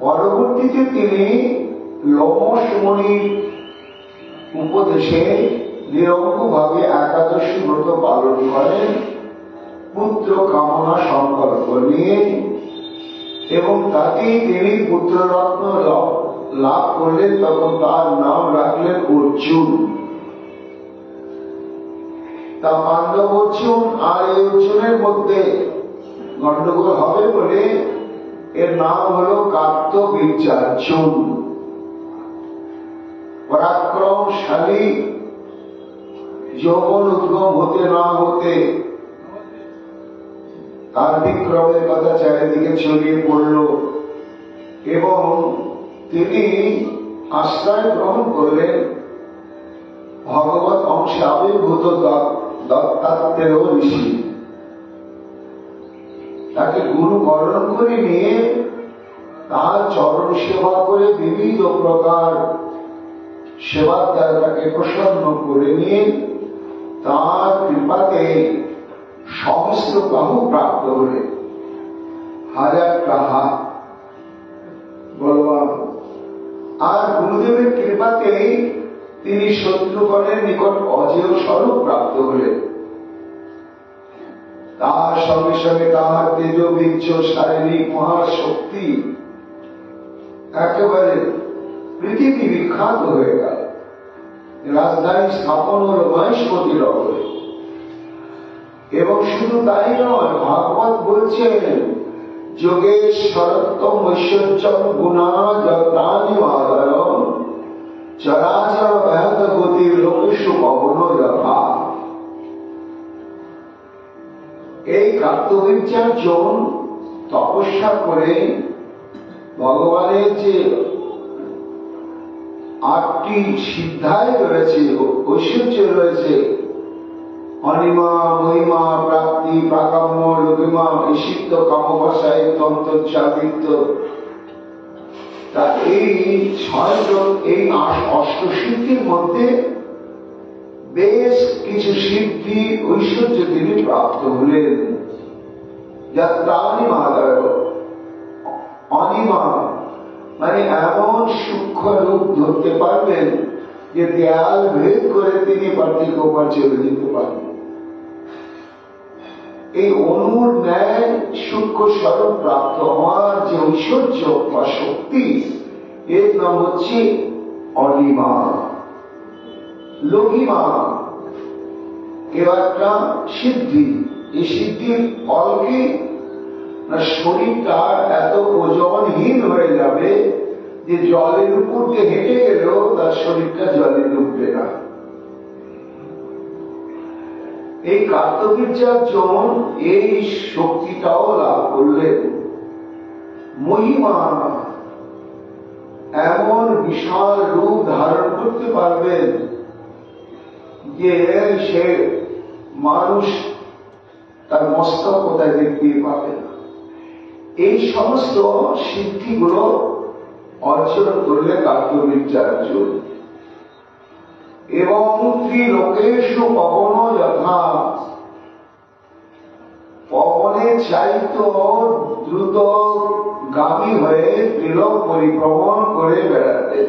Speaker 1: পরবর্তীতে তিনি লোমশ মুনির উপদেশে নিরঙ্কুশভাবে একাদশী ব্রত পালন করেন পুত্র কামনা সংকল্প নিয়ে, এবং তাকেই তিনি পুত্ররত্ন লাভ করলেন। তখন তার নাম রাখলেন অর্জুন। তা পাণ্ডব অর্জুন আর এই অর্জুনের মধ্যে গন্ডগোল হবে বলে এর নাম হল কার্তবীর্যার্জুন। পরাক্রমশালী, যৌবন উদ্গম হতে না হতে তার বিক্রমের কথা চারিদিকে ছড়িয়ে পড়ল এবং তিনি আশ্রয় গ্রহণ করলেন ভগবত অংশে আবির্ভূত দত্তাত্রেয় ঋষি। তাকে গুরু বরণ করে নিয়ে তার চরণ সেবা করে বিবিধ প্রকার সেবার দ্বারা তাকে প্রসন্ন করে নিয়ে তার কৃপাতে সহস্র বাহু প্রাপ্ত হলে 1000টা হাত বলবান। আর গুরুদেবের কৃপাতে তিনি শত্রুগণের নিকট অজেয় স্বরূপ প্রাপ্ত হলেন। তার সঙ্গে সঙ্গে তাহার তেজবীর্য শারীরিক মহাশক্তি একেবারে পৃথিবী বিখ্যাত হয়ে গেল। রাজধানী স্থাপন হল মহেশপতি নগরে। এবং শুধু তাই নয়, ভাগবত বলছেন যোগেশ্বরত্বম ঐশ্বর্যম গুণা জগদানি মাদয় চরাচর ব্যাহত গতির লোকেশু পবন যথা। এই কার্তবীর্যার্জুন তপস্যা করে ভগবানের যে 8টি সিদ্ধায় রয়েছে, ঐশ্বর্য রয়েছে, অনিমা, মহিমা, প্রাপ্তি, প্রাকাম্য, লঘিমা, ঈশিত্ব, কামবাসায়, তন্ত্রচারিত্ব, তা এই 6জন এই 8সিদ্ধির মধ্যে বেশ কিছু সিদ্ধি ঐশ্বর্য তিনি প্রাপ্ত হলেন। যাত্রানি মাদায় অনিমা মানে এমন সূক্ষ্ম রূপ ধরতে পারবেন যে দেয়াল ভেদ করে তিনি পার্থিব ওপার চলে যেতে পারেন। এই অনুর ন্যায় সূক্ষ্ম স্বরূপ প্রাপ্ত হওয়ার যে ঐশ্বর্য বা শক্তি, এর নাম হচ্ছে অনিমা, লঘিমা। এর একটা সিদ্ধি। এই সিদ্ধির ফল কি না, শরীরটা এত ওজনহীন হয়ে যাবে যে জলের উপর দিয়ে হেঁটে গেলেও তার শরীরটা জলে ডুববে না। এই কার্তবীর্যার্জুন এই শক্তিটাও লাভ করলেন। মহিমা এমন বিশাল রূপ ধারণ করতে পারবেন যে সে মানুষ তার মস্তক কোথায় দেখতে পাবে না। এই সমস্ত সিদ্ধিগুলো অর্জন করলে কার্তবীর্যার্জুন। এবং ত্রিলোকেষু পবন যথা, পবনের চাইতো দ্রুত গামী হয়ে ত্রিলোক পরিক্রমণ করে বেড়াতেন।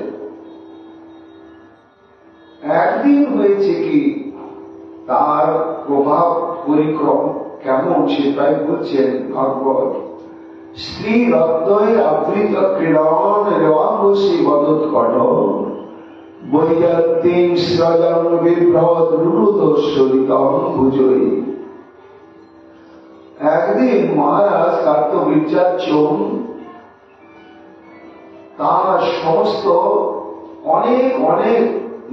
Speaker 1: একদিন হয়েছে কি, তার প্রভাব পরিক্রম কেমন সেটাই বলছেন ভাগবত। স্ত্রী রত্নয় আবৃত ক্রীড়ন রেবাঙ্গসী বদোৎকট, বৈজয়ন্তীং সৃজং বিভ্রত রুরুদস্বরিতং ভুজয়ী। একদিন মহারাজ কার্তবীর্যার্জুন তার সমস্ত অনেক অনেক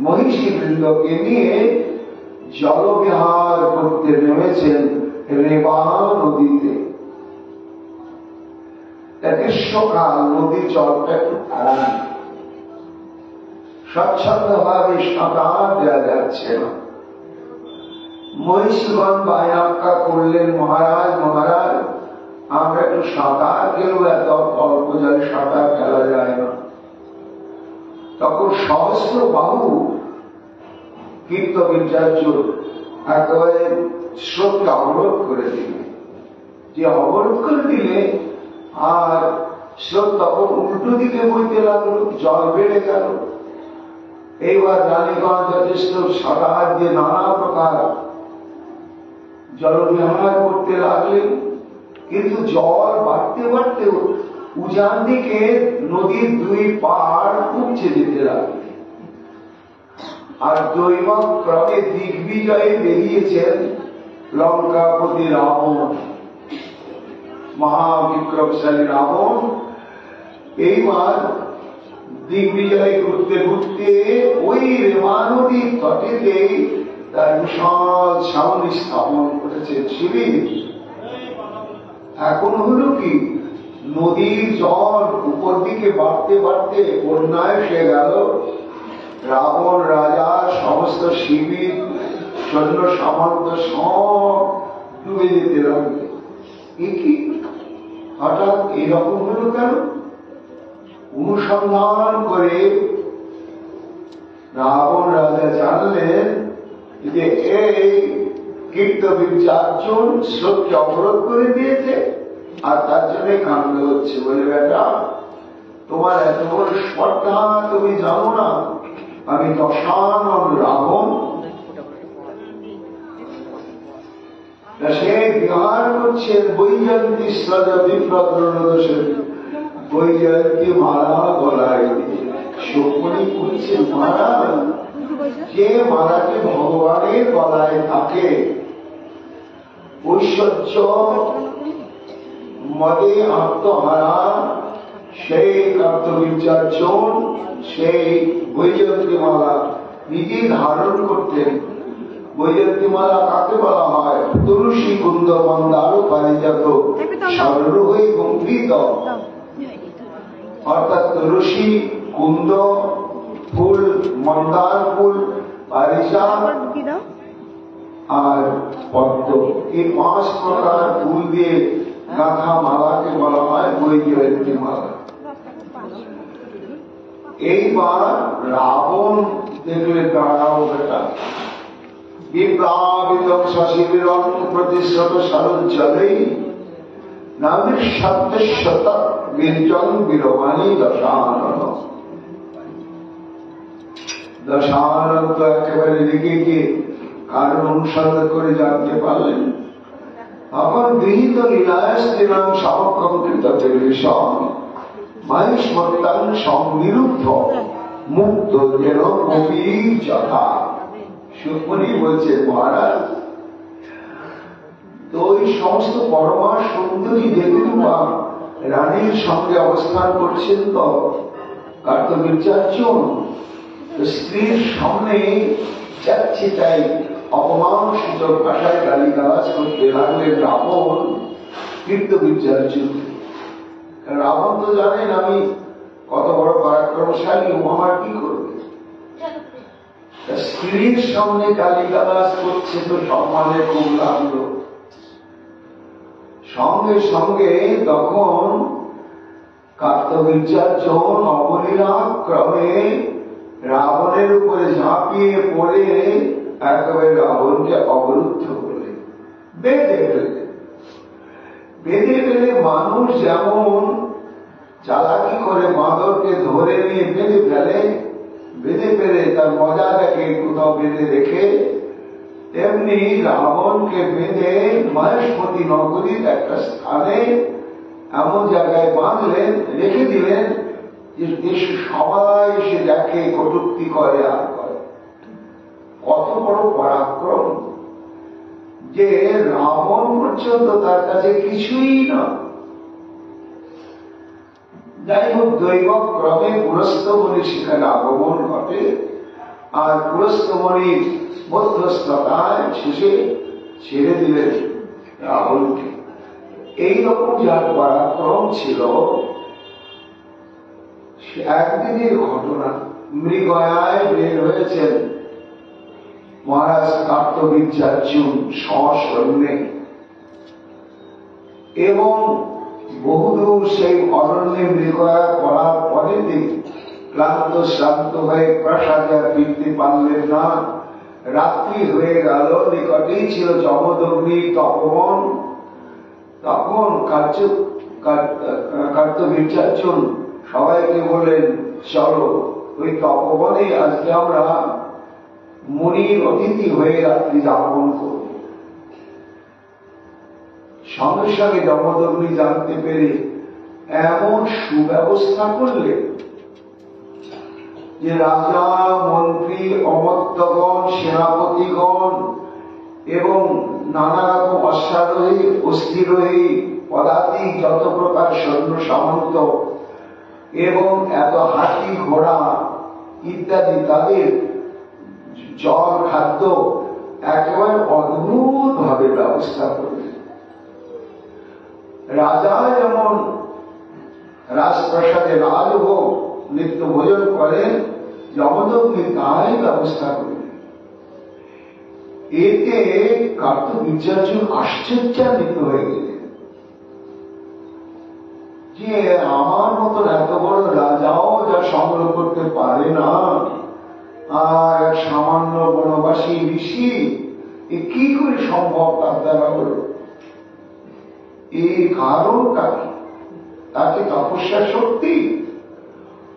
Speaker 1: মহিষী বৃন্দকে নিয়ে জলবিহার করতে নেমেছেন রেবা নদীতে। গ্রীষ্মকাল, নদীর জলটা একটু কম, স্বচ্ছন্দ ভাবে সাঁতার দেওয়া যাচ্ছে না। মহিষগণ বায়াক্কা করলেন, মহারাজ মহারাজ আমরা একটু সাঁতার গেলেও এত অল্প জলে সাঁতার খেলা যায় না। তখন সহস্র বাহু কার্তবীর্যার্জুন একেবারে স্রোতকে অবরোধ করে দিলে। যে অবরোধ করে দিলে আর স্রোত তখন উল্টো দিকে বইতে লাগলো, জল বেড়ে গেল। এইবার রানীগণ যথেষ্ট সাঁতার দিয়ে নানা প্রকার জলবিহার করতে লাগলেন। কিন্তু জল বাড়তে বাড়তে উজান দিকে নদীর দুই পাড় উপচে যেতে লাগলো। আর দৈবক ক্রমে দিগ্বিজয়ে বেরিয়েছেন লঙ্কাপতি রাবণ, মহাবিক্রমশালী রাবণ। এইবার দিগ্বিজয় ঘুরতে ঘুরতে ওই রেমা নদীর তটেতে তার বিশাল ছাউনি স্থাপন করেছে শিবির। এখন হলো কি, নদীর জল উপর দিকে বাড়তে বাড়তে বন্যায় এসে গেল। রাবণ রাজার সমস্ত শিবির, সৈন্য সামন্ত সব ডুবে যেতে লাগবে। কি হঠাৎ এরকম হলো কেন? অনুসন্ধান করে রাবণ রাজা জানলেন যে এই কার্তবীর্যার্জুন স্রোতকে অবরোধ করে দিয়েছে আর তার জন্য কাণ্ড হচ্ছে। বলে বেটা, তোমার এত বড় স্পর্ধা, তুমি জানো না আমি দশানন রাবণ। সে বিহার করছেন বৈজয়ন্তী সৃজ বিপ্রত রুরুদস্বরী, বৈজয়ন্তী মালা গলায় শোকমণি করছে। মারা, যে মালাটি ভগবানের গলায় থাকে, ঐশ্বর্য মদে আত্মহারা সেই কার্তবীর্যার্জুন সেই বৈজয়ন্তী মালা নিজে ধারণ করতেন। বৈজয়ন্তী মালা কাকে বলা হয়? তুলসী কুন্দ মন্দার পারিজাত সর্বই গম্ভীর। অর্থাৎ তুলসী, কুন্দ ফুল, মন্দার ফুল, পারিজাত আর পদ্ম, এই 5 প্রকার ফুল দিয়ে গাঁথা মালাকে বলা হয় বৈজয়ন্তী মালা। এইবার রাবণ দেখলে দাঁড়াও বেটা, বিপ্লাবিত শশীর প্রতিশ্রত সরঞ্জলেই নামের সত্যশত বীর্যং বীরবাণী দশানন। দশানন্দ একেবারে রেগে গিয়ে কারণ অনুসন্ধান করে জানতে পারলেন। তখন গৃহীত লীলায় স্ত্রীরাম সমকৃত বিষম মহিষ্মতাং সংবিরুদ্ধ মুক্ত যেন কবি যথা। সুখমণি বলছে, মহারাজ তো ওই সমস্ত পরমা সুন্দরী দেবীরূপা রানীর সঙ্গে অবস্থান করছেন তো কার্তবীর্যার্জুন, স্ত্রীর সামনে যাচ্ছে তাই অপমানসূচক ভাষায় গালিগালাজ করতে লাগলেন রাবণ কীর্তবীর্যার্জুন। রাবণ তো জানেন আমি কত বড় পরাক্রমশালী, ও আমার কি করবে। স্ত্রীর সামনে গালিগালাজ করছে তো সম্মানে খুব লাগলো। সঙ্গে সঙ্গে তখন কার্তবীর্যার্জুন অবলীলাক্রমে রাবণের উপরে ঝাঁপিয়ে পড়ে একেবারে রাবণকে অবরুদ্ধ করে বেঁধে ফেলে। বেঁধে ফেলে মানুষ যেমন চালাকি করে বাঁদরকে ধরে নিয়ে বেঁধে ফেলে, বেঁধে ফেলে তার মজা দেখে কোথাও বেঁধে রেখে, তেমনি রাবণকে বেঁধে মহেশমতি নগরীর একটা স্থানে এমন জায়গায় বাঁধলেন, রেখে দিলেন যে দেশে সবাই এসে দেখে, কটূক্তি করে আর করে। কত বড় পরাক্রম যে রাবণ পর্যন্ত তার কাছে কিছুই না। যাই হোক, দৈবক্রমে পুরস্তমণি সেখানে আগমন ঘটে, আর পুরস্তমণির মধ্যস্থতায় শেষে ছেড়ে দিলেন রাবণকে। এইরকম যার পরাক্রম ছিল, একদিনের ঘটনা। মৃগয়ায় বের হয়েছেন মহারাজ কার্তবীর্যার্জুন সসৈন্যে, এবং বহুদূর সেই অরণ্যে মৃগয়া করার পরে ক্লান্ত শ্রান্ত হয়ে প্রাসাদে ফিরতে পারলেন না। রাত্রি হয়ে গেল, নিকটেই ছিল যমদগ্নির তপবন। তখন কার্তবীর্যার্জুন সবাইকে বললেন, চলো ওই তপবনে আজকে আমরা মুনির অতিথি হয়ে রাত্রি যাপন করব। সঙ্গে সঙ্গে যমদগ্নি জানতে পেরে এমন সুব্যবস্থা করলেন যে রাজা, মন্ত্রী, অমর্ত্যগণ, সেনাপতিগণ এবং নানা রকম অশ্বারোহী, অস্থিরোহী, পদাতিক, যত প্রকার সৈন্য সামন্ত এবং এত হাতি, ঘোড়া ইত্যাদি, তাদের জল, খাদ্য একেবারে অদ্ভুত ভাবে ব্যবস্থা করলেন। রাজা যেমন রাজপ্রাসাদে রাজভোগ নিত্য ভোজন করেন, যমদগ্নি তাই ব্যবস্থা করলেন। এতে কার্তবীর্যার্জুন আশ্চর্যান্বিত হয়ে গেলেন যে আমার মতন এত বড় রাজাও যা সংগ্রহ করতে পারে না, আর এক সামান্য বনবাসী ঋষি এ কি করে সম্ভব তার দ্বারা হল। এই কারণটা কি? তাকে তপস্যা শক্তি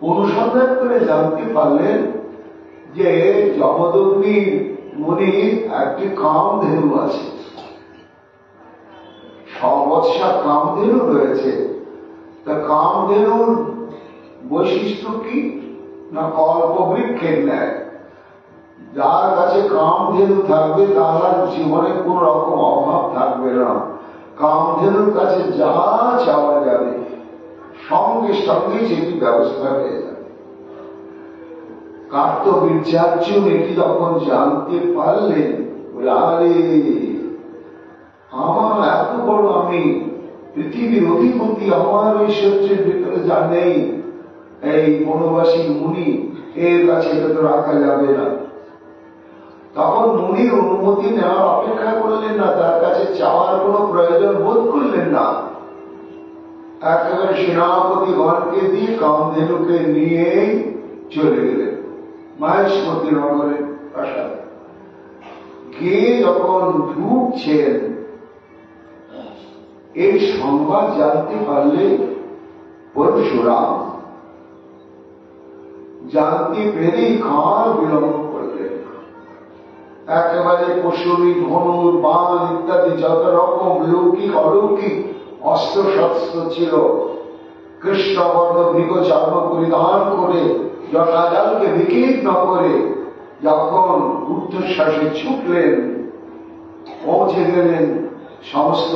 Speaker 1: অনুসন্ধান করে জানতে পারলেন যে যমদগ্নি মুনির একটি কামধেনু আছে, সবৎসা কামধেনু রয়েছে। তা কামধেনুর বৈশিষ্ট্য কি না, কল্পবৃক্ষের ন্যায়। যার কাছে কামধেনু থাকবে তার জীবনে কোন রকম অভাব থাকবে না। কামধেনুর কাছে যা চাওয়া যাবে সঙ্গে সঙ্গে সেটি ব্যবস্থা হয়ে যাবে। কার্তবীর্যার্জুন এটি যখন জানতে পারলেন, আরে আমার এত বড় আমি পৃথিবীর অধিপতি, আমার ঐশ্বর্যের ভিতরে যা নেই, এই বনবাসী মুনি এর কাছে এটা তো রাখা যাবে না। তখন মুনির অনুমতি নেওয়ার অপেক্ষা করলেন না, তার কাছে চাওয়ার কোনো প্রয়োজন বোধ করলেন না। একেবারে সেনাপতি গণকে দিয়ে কামধেনুকে নিয়ে চলে গেলেন মহেশমতি নগরের প্রাসাদে। গিয়ে যখন ঢুকছেন, এই সংবাদ জানতে পারলে পরশুরাম জানতে পেরেই কার বিলম্ব করলেন। একেবারে পশুরি, ধনুর, বাণ ইত্যাদি যত রকম লৌকিক অলৌকিক অস্ত্র শস্ত্র ছিল, কৃষ্ণবর্ণ মৃগচর্ম পরিধান করে জটাজালকে বিকীর্ণ করে যখন ঊর্ধ্বশ্বাসে ছুটলেন, পৌঁছে গেলেন সমস্ত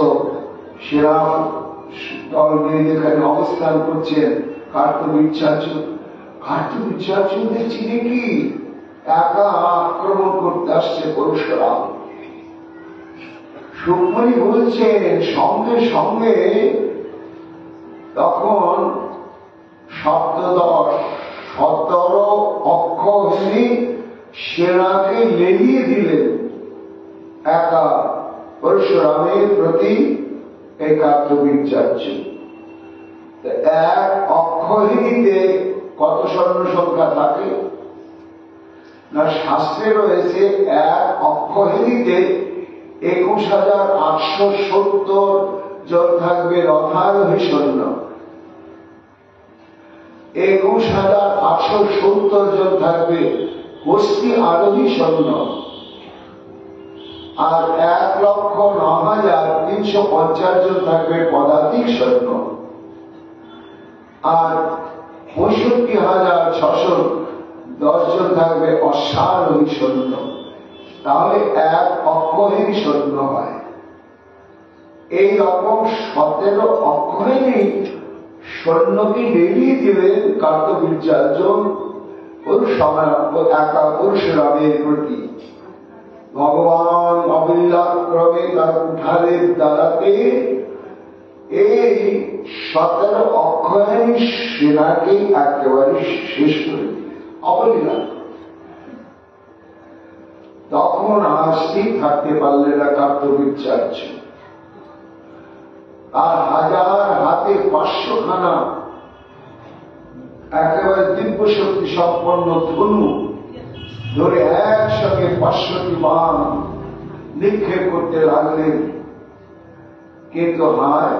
Speaker 1: সেরা দল নিয়ে যেখানে অবস্থান করছেন কার্তবীর্যার্জুন দেখছি দেখি একা আক্রমণ করতে আসছে পরশুরাম। সুখমণি বলছেন সঙ্গে সঙ্গে তখন 17 অক্ষৌহিণী সেনাকে লেলিয়ে দিলেন একা পরশুরামের প্রতি। এই কার্তবীর্যার্জুন এক অক্ষৌহিণীতে কত স্বর্ণ সংখ্যা থাকে না? শাস্ত্রে রয়েছে এক অক্ষৌহিণীতে 21,870 জন থাকবে রথারোহী সৈন্য, 21,870 জন থাকবে হস্তি আরোহী সৈন্য, আর 1,09,350 জন থাকবে পদাতিক সৈন্য, আর 65,610 জন থাকবে অশ্বারোহী সৈন্য। তাহলে এক অক্ষৌহিণী সৈন্য হয়। এই রকম 17 অক্ষৌহিণী সৈন্যকে লেলিয়ে দিলেন কার্তবীর্যার্জুন একা পরশুরামের প্রতি। ভগবান অবিল্লাক্রমে তার উঠালের দ্বারাতে এই 17 অক্ষৌহিণী সেনাকে একেবারে শেষ করে দিলেন অবলীলা। তখন আর স্থির থাকতে পারলেন না কার্তবীর্যার্জুন। আর হাজার হাতে 500 খানা একেবারে দিব্য শক্তি সম্পন্ন ধনু ধরে একসঙ্গে 500টি বাণ নিক্ষেপ করতে লাগলেন। কিন্তু হায়,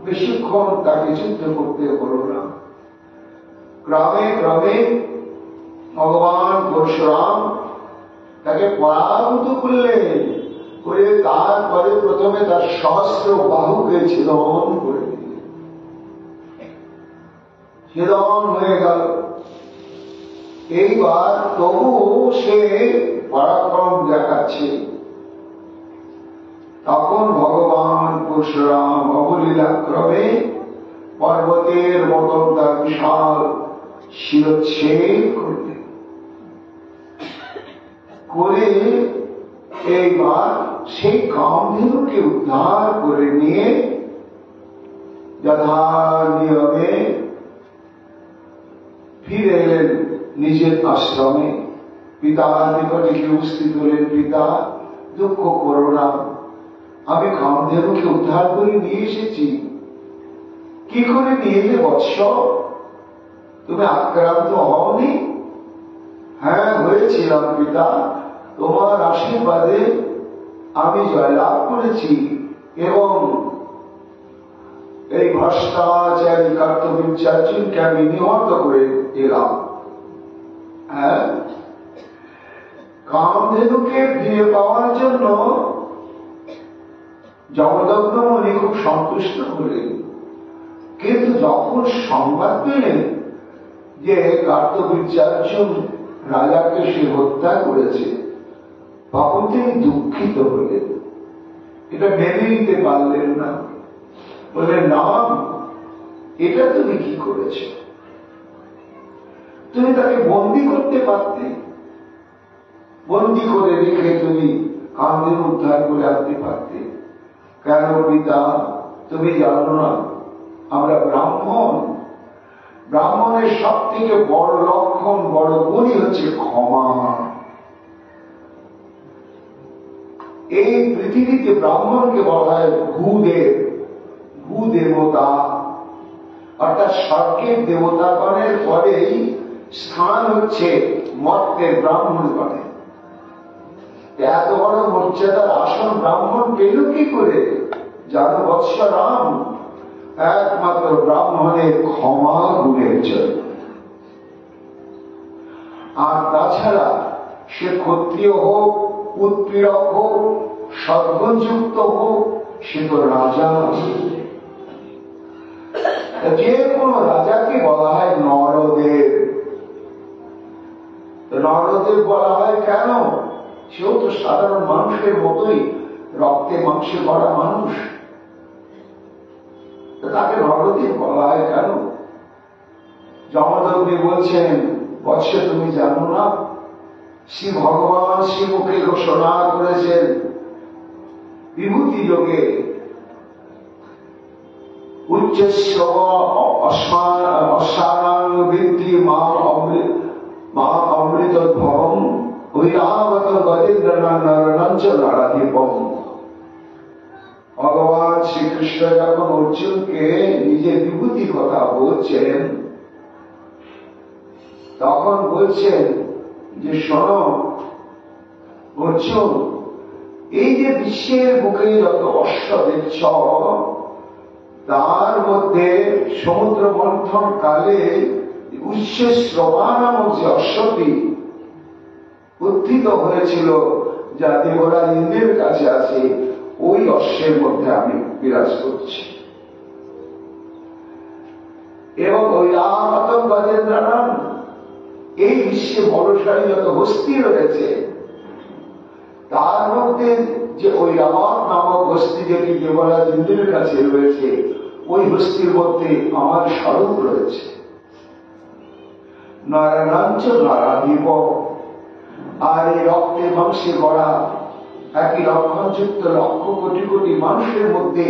Speaker 1: বেশিক্ষণ তাকে যুদ্ধ করতে হল না। ক্রমে ক্রমে ভগবান পরশুরাম তাকে পরাভূত করলেন, করে তারপরে প্রথমে তার সহস্র বাহুকে ছেদন করে দিলেন। ছেদন হয়ে গেল। এইবার তবু সে পরাক্রম দেখাচ্ছে। তখন ভগবান পরশুরাম অবলীলাক্রমে পর্বতের মতন তার বিশাল শিরচ্ছেদ করলেন, করে এইবার সেই কামধেনুকে উদ্ধার করে নিয়ে যথা নিয়মে ফিরে এলেন নিজের আশ্রমে। পিতার নিকটে গিয়ে উপস্থিত হলেন, পিতা দুঃখ করো না, আমি কামধেনুকে উদ্ধার করে নিয়ে এসেছি। কি করে নিয়ে এলে বৎস? তুমি আক্রান্ত হওনি? হ্যাঁ, হয়েছিলাম পিতা, তোমার আশীর্বাদে আমি জয়লাভ করেছি এবং এই ভ্রষ্টাচারী কার্তবীর্যার্জুনকে আমি নিহত করে এলাম। হ্যাঁ, কামধেনুকে ফিরে পাওয়ার জন্য জমদগ্নমণি খুব সন্তুষ্ট হলেন। কিন্তু যখন সংবাদ পেলেন যে কার্তবীর্যার্জুন রাজাকে সে হত্যা করেছে, তখন তিনি দুঃখিত হলেন। এটা মেনে নিতে পারলেন না। বললেন, না, এটা তুমি কি করেছ? তুমি তাকে বন্দী করতে পারতে, বন্দী করে রেখে তুমি কামধেনু উদ্ধার করে আনতে পারতে। কেন পিতা, তুমি জানো না আমরা ব্রাহ্মণ? ব্রাহ্মণের সব থেকে বড় লক্ষণ, বড় গুণই হচ্ছে ক্ষমা। এই পৃথিবীতে ব্রাহ্মণকে বলা হয় ভূদেব, ভূদেবতা, অর্থাৎ স্বর্গের দেবতাগণের পরেই স্থান হচ্ছে মর্তের ব্রাহ্মণগণের। এত বড় মর্যাদার আসন ব্রাহ্মণ পেল কি করে? জানো বৎস রাম, একমাত্র ব্রাহ্মণের ক্ষমা গুণের জন্য। আর তাছাড়া সে ক্ষত্রিয় হোক, উৎপীড়ক হোক, সদ্গুণযুক্ত হোক, সে তো রাজা। যে কোনো রাজাকে বলা হয় নরদেব। নরদেব বলা হয় কেন? সেও তো সাধারণ মানুষের মতোই রক্তে মাংসে করা মানুষ, তাকে নরদেব বলা হয় কেন? যমদগ্নি বলছেন, বৎস তুমি জানো না, শ্রী ভগবান শ্রীমুখে ঘোষণা করেছেন বিভূতি যোগে, উচ্চস্য অশ্বানাং বৃদ্ধি মা অমৃত ভবম ঐরাবত গজেন্দ্রনাঞ্চ নারাধিপম। ভগবান শ্রীকৃষ্ণ যখন অর্জুনকে নিজের বিভূতির কথা বলছেন, তখন বলছেন যে শোনো অর্জুন, এই যে বিশ্বের বুকে যত অশ্ব দেখছ, তার মধ্যে সমুদ্র মন্থন কালে উচ্চশ্রবা নামক যে অশ্বটি উত্থিত হয়েছিল, যা দেবরাজ ইন্দ্রের কাছে আছে, ওই অশ্বের মধ্যে আমি বিরাজ করছি। এবং ওই রাম গজেন্দ্রনাম, এই বিশ্বে বড়সারি যত হস্তি রয়েছে, তার মধ্যে যে ওই রাবণ নামক হস্তি যেটি দেবরাজ ইন্দ্রের কাছে রয়েছে, ওই হস্তির মধ্যে আমার স্বরূপ রয়েছে। নারায়ণাঞ্চ নারাধিপ। আর এই রক্তে মাংসে গড়া একই লক্ষণযুক্ত লক্ষ কোটি কোটি মানুষের মধ্যে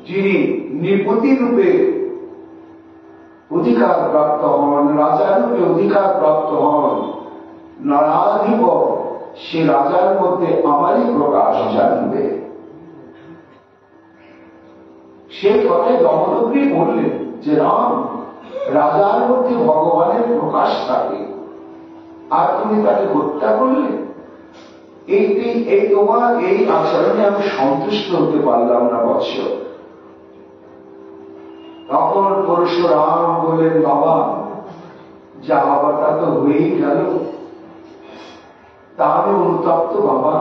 Speaker 1: যিনি নৃপতি রূপে অধিকার প্রাপ্ত হন, রাজা রূপে অধিকার প্রাপ্ত হন, নারাধিপ, সে রাজার মধ্যে আমারই প্রকাশ জানবে। সে কথায় যমদগ্নি বললেন যে রাম, রাজার মধ্যে ভগবানের প্রকাশ থাকে, আর তুমি তাকে হত্যা করলে। এই তোমার এই আচরণে আমি সন্তুষ্ট হতে পারলাম না বৎস। তখন পরশুরাম বললেন, বাবা যা হবার তা তো হয়েই গেল, তা আমি অনুতপ্ত বাবা,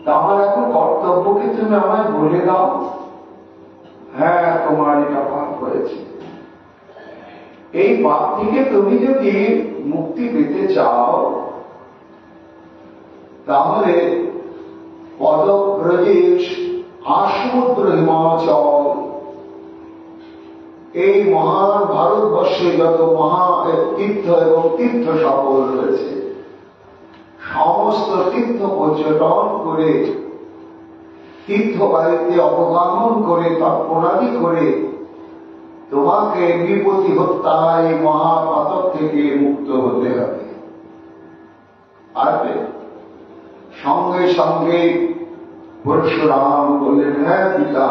Speaker 1: তা আমার এখন কর্তব্যকে তুমি আমায় বলে দাও। হ্যাঁ, তোমার এটা পাপ হয়েছে, এই পাপ থেকে তুমি যদি মুক্তি পেতে চাও, তাহলে পদব্রজেশ আসমুদ্র হিমাচল, এই মহান ভারতবর্ষে যত মহা তীর্থ এবং তীর্থ সকল রয়েছে, সমস্ত তীর্থ পর্যটন করে, তীর্থ বাড়িতে অবগামন করে, তর্পণাদি করে তোমাকে নৃপতি হত্যা এই মহাপাতক থেকে মুক্ত হতে হবে। পারবে? সঙ্গে সঙ্গে পরশুরাম বললেন, হ্যাঁ পিতা,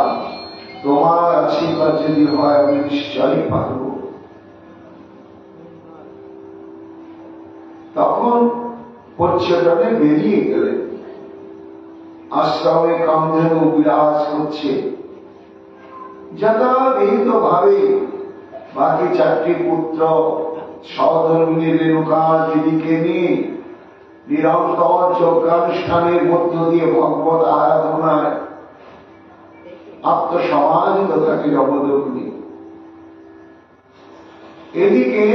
Speaker 1: তোমার আশীর্বাদ যদি হয় আমি নিশ্চয়ই পারব। তখন পর্যটনে বেরিয়ে গেলেন। আশ্রমে কামধেনু বিরাজ করছে, যথাবিহিত ভাবে বাকি চারটি পুত্র সহধর্মিনী রেণুকা দিদিকে নিয়ে নিরন্তর যজ্ঞানুষ্ঠানের মধ্য দিয়ে ভগবত আরাধনায় আত্মসমাহিত থাকে যমদগ্নি। এদিকে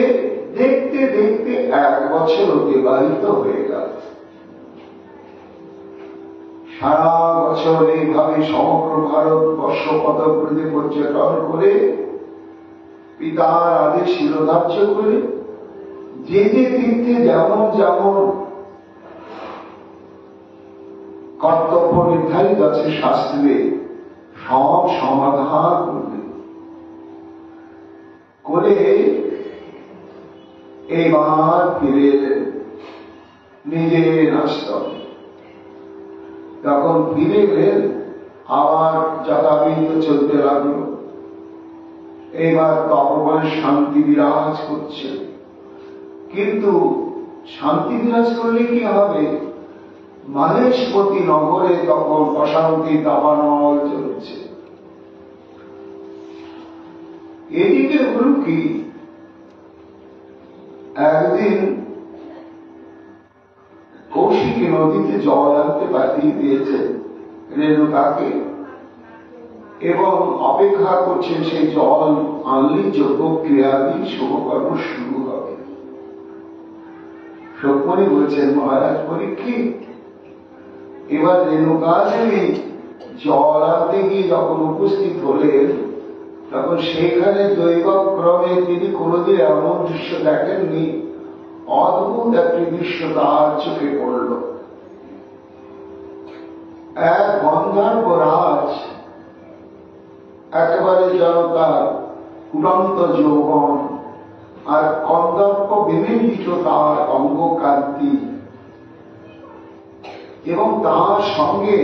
Speaker 1: দেখতে দেখতে 1 বছর অতিবাহিত হয়ে গেল। সারা বছর এইভাবে সমগ্র ভারতবর্ষ পদব্রজে পর্যটন করে, পিতার আদেশ শিরোধার্য করে, যে যে তীর্থে যেমন যেমন কর্তব্য নির্ধারিত আছে শাস্ত্রে, সব সমাধান করে এইবার ফিরে এলেন নিজের আশ্রমে। তখন ফিরে এলেন, আবার যথাবিহিত চলতে লাগলো। এইবার তপবনে শান্তি বিরাজ করছে, কিন্তু শান্তি বিরাজ করলে কি হবে? মহেশপতি নগরে তখন অশান্তি দাবানল চলছে। এদিকে হল কি, একদিন নদীতে জল আনতে পাঠিয়ে দিয়েছেন রেণুকাকে এবং অপেক্ষা করছেন সেই জল আনলে যোগ্য ক্রিয়াদি শুভকর্ম শুরু হবে। রুক্মিণী বলছেন, মহারাজ পরীক্ষিত, এবার রেণুকা দেবী জল আনতে গিয়ে যখন উপস্থিত হলেন তখন সেখানে দৈবক্রমে তিনি কোনদিন এমন দৃশ্য দেখেননি। অদ্ভুত একটি দৃশ্য তার চোখে পড়ল। এক গন্ধর্ব রাজ, একেবারে জনতার উড়ন্ত যৌবন আর কন্দর্প বিমিলিত তার অঙ্গকান্তি এবং তার সঙ্গে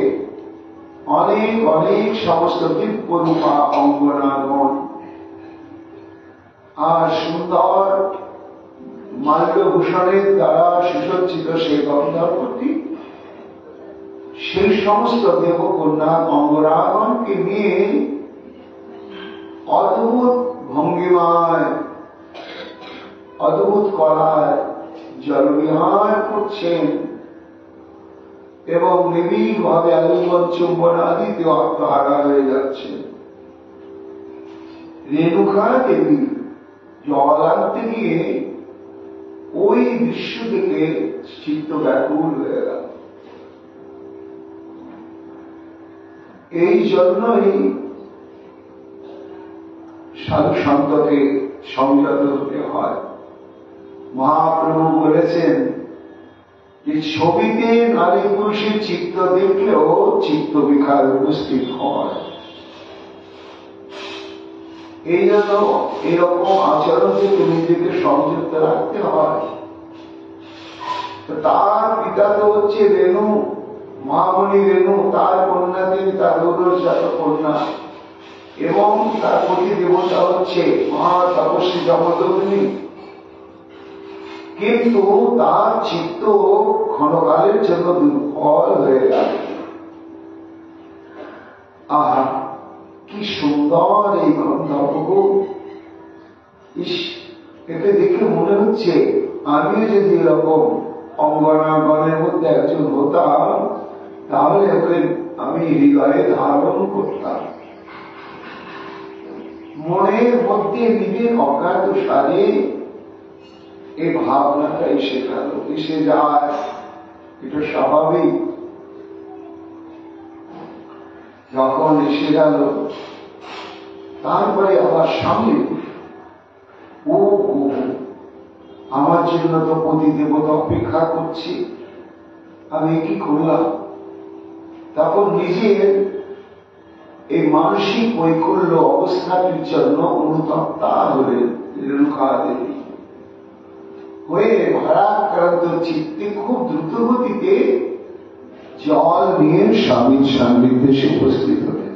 Speaker 1: অনেক অনেক সমস্ত দিব্যরূপা অঙ্গনাগণ আর সুন্দর মাল্যভূষণের দ্বারা সুসজ্জিত সেই গন্ধর্বটি সেই সমস্ত দেবকন্যা অঙ্গরাগণকে নিয়ে অদ্ভুত ভঙ্গিমায় অদ্ভুত কলায় জলবিহার করছেন এবং নিবিড় ভাবে আলিঙ্গন চুম্বন আদিতে আত্মহারা হয়ে যাচ্ছে। রেণুকা দেবী জল আনতে গিয়ে ওই দৃশ্য থেকে চিত্ত ব্যাকুল হয়ে গেল। এই জন্যই সাধু সন্তকে সংযত হতে হয়। মহাপ্রভু বলেছেন যে ছবিতে নারী পুরুষের চিত্ত দেখলেও চিত্ত বিকার উপস্থিত হয়। এই জন্য এরকম আচরণ থেকে নিজেকে সংযুক্ত রাখতে হয়। তার পিতা তো হচ্ছে রেণু, মহামণি রেণু, তার কন্যা তিনি তার রৌদ্রজাত কন্যা এবং তার প্রতি দেবতা হচ্ছে মহা তপস্বী যমদগ্নি। কিন্তু তার চিত্ত ক্ষণকালের জন্য দুর্বল হয়ে গেল। আহা, কি সুন্দর এই গন্ধর্ব! ইস, একে দেখে মনে হচ্ছে আমিও যদি এরকম অঙ্গনাগণের মধ্যে একজন হতাম তাহলে ওকে আমি হৃদয়ে ধারণ করতাম। মনের মধ্যে নিজের অজ্ঞাত সারে এই ভাবনাটা এসে যায়, এটা স্বাভাবিক। যখন এসে গেল তারপরে আবার সামনে ও আমার জন্য তো পতি দেবতা অপেক্ষা করছি, আমি কি করলাম? তখন নিজের এই মানসিক বৈকল্য অবস্থাটির জন্য অনুতপ্তা হলেন রেণুকা দেবী। হয়ে ভারাক্রান্ত চিত্তে খুব দ্রুত গতিতে জল নিয়ে স্বামীর সান্নিধ্যে উপস্থিত হলেন।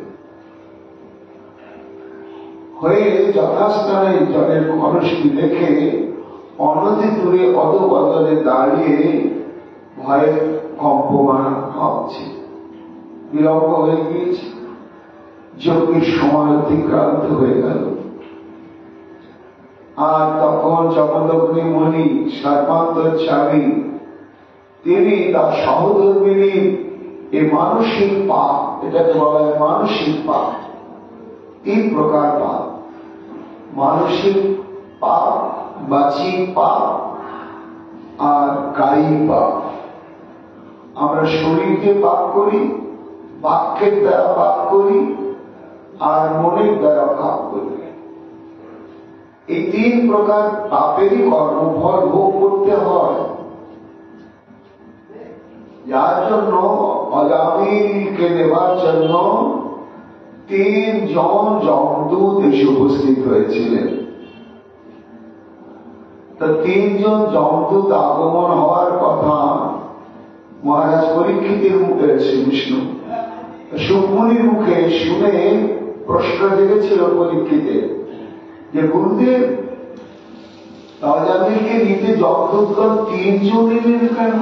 Speaker 1: হয়ে যথাস্থানে জলের কলসটি রেখে অনতি দূরে অদবদলে দাঁড়িয়ে ভয়ে কম্পমান ভাবছে। বিলম্ব হয়ে গিয়েছে, যজ্ঞের সময় অতিক্রান্ত হয়ে গেল। আর তখন যমদগ্নি মণি সর্বান্তর্যামী তিনি তার সহধর্মিনী এই মানসিক পাপ, এটাকে বলা হয় মানসিক পাপ। 3 প্রকার পাপ: মানসিক পাপ, বাচিক পাপ আর কায়িক পাপ। আমরা শরীর দিয়ে পাপ করি, বাক্যের দ্বারা পাপ করি আর মনের দ্বারা পাপ করি। এই 3 প্রকার পাপেরই কর্মফল ভোগ করতে হয়। যার জন্য অজামিলকে নেবার জন্য 3 জন যমদূত এসে উপস্থিত হয়েছিলেন। তা 3 জন যমদূত আগমন হওয়ার কথা মহারাজ পরীক্ষিতের মুখে বিষ্ণু সুকমণির মুখে শুনে প্রশ্ন জেগেছিল পরীক্ষিতের যে গুরুদেব, অজামিলকে নিতে যমদূতগণ 3 জন এলেন কেন?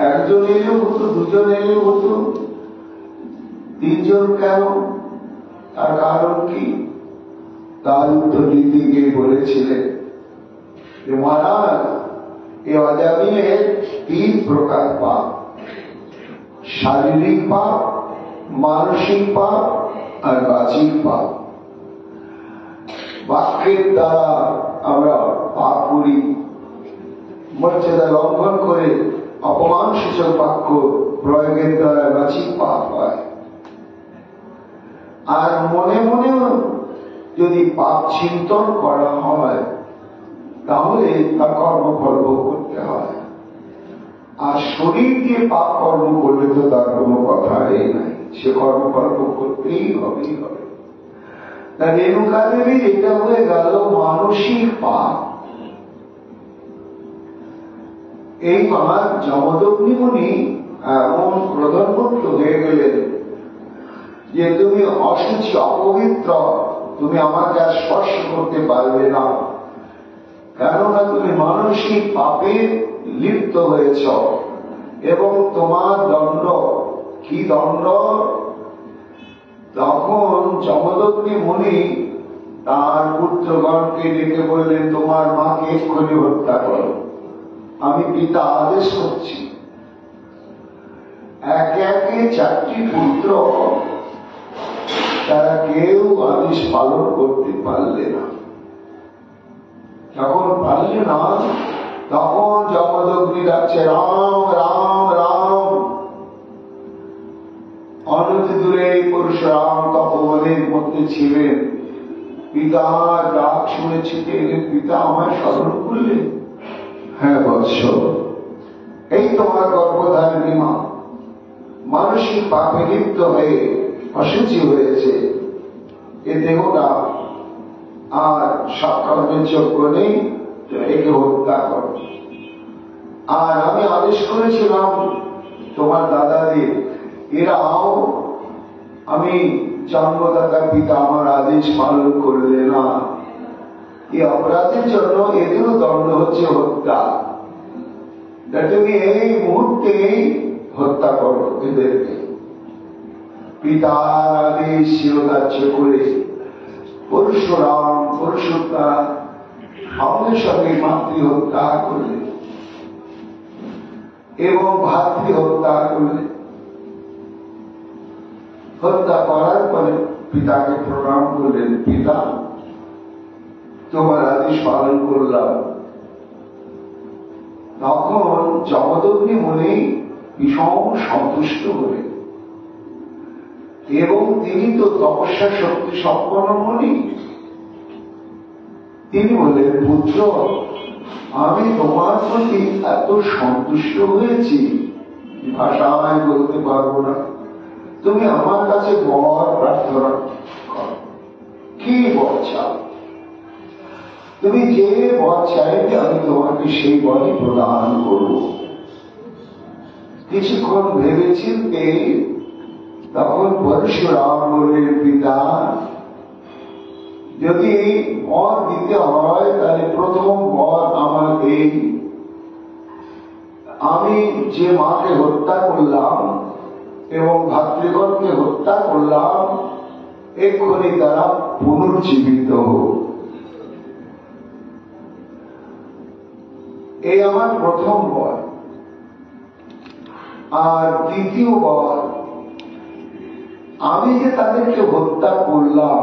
Speaker 1: 1 জন এলেও হতো, 2 জন এলেও হতো, 3 জন কেন? তার কারণ কি? তার উত্তর দিতে গিয়ে বলেছিলেন যে মহারাজ, এই অজামিলের 3 প্রকার পাপ। শারীরিক পাপ, মানসিক পাপ আর বাচিক পাপ। বাক্যের দ্বারা আমরা পাপ করি, মর্যাদা লঙ্ঘন করে অপমান সূচক বাক্য প্রয়োগের দ্বারা বাচিক পাপ হয়। আর মনে মনেও যদি পাপ চিন্তন করা হয় তাহলে তার কর্মফল ভোগ করতে হয়। আর শরীর দিয়ে পাপ কর্ম করলে তো তার কোনো কথাই নাই, সে কর্মফল ভোগ করতেই হবেই হবে। তা রেণুকা দেবী এটা হয়ে গেল মানসিক পাপ। এই মা যমদগ্নি মুনি এমন প্রধানমন্ত্র হয়ে গেলেন যে তুমি অসুচি, অপবিত্র, তুমি আমাকে আর স্পর্শ করতে পারবে না, কেননা তুমি মানসিক পাপে লিপ্ত হয়েছ। এবং তোমার দণ্ড কি দণ্ড? তখন যমদগ্নি মুনি তার পুত্রগণকে ডেকে বললেন, তোমার মাকে এক্ষুনি হত্যা করো, আমি পিতা আদেশ করছি। একে একে 4টি পুত্র, তারা কেউ আদেশ পালন করতে পারলে না। যখন পারলে না তখন যমদগ্নি ডাকছে রাম রাম রাম। অনতি দূরে পরশুরাম তপবনের মধ্যে ছিলেন। পিতার ডাক শুনে ছুটে এলেন, পিতা আমায় স্মরণ করলেন। হ্যাঁ বৎস, এই তোমার গর্ভধারিণী মা মানসিক পাপে লিপ্ত হয়ে অসুচি হয়েছে, এ দেহটা আর সৎকর্মের যোগ্য নেই, একে হত্যা করো। আর আমি আদেশ করেছিলাম তোমার দাদাদের, এরাও, আমি জন্মদাতা পিতা আমার আদেশ পালন করলে না, এই অপরাধের জন্য এদেরও দণ্ড হচ্ছে হত্যা। তুমি এই মুহূর্তে হত্যা করো এদেরকে। পিতার আদেশ শিরোধার্য করে পরশুরাম পরশুতা সঙ্গে সঙ্গে মাতৃ হত্যা করলেন এবং ভাতৃ হত্যা করলেন। হত্যা করার পরে পিতাকে প্রণাম করলেন, পিতা তোমার আদেশ পালন করলাম। তখন যমদগ্নি মুনি ভীষণ সন্তুষ্ট হলেন এবং তিনি তো তপস্যা শক্তি সম্পন্ন মুনি। তিনি বললেন, পুত্র আমি তোমার প্রতি এত সন্তুষ্ট হয়েছি ভাষায় বলতে পারবো না। তুমি আমার কাছে বর প্রার্থনা করো, কি বর চাও? তুমি যে বর চাইবে আমি তোমাকে সেই বরই প্রদান করব। কিছুক্ষণ ভেবে চিন্তে তখন পরশুরাম বললেন, পিতা যদি বর দিতে হয় তাহলে প্রথম বর আমার এই, আমি যে মাকে হত্যা করলাম এবং ভাতৃগণকে হত্যা করলাম এক্ষুনি তারা পুনর্জীবিত হোক, এই আমার প্রথম বর। আর দ্বিতীয় বর, আমি যে তাদেরকে হত্যা করলাম,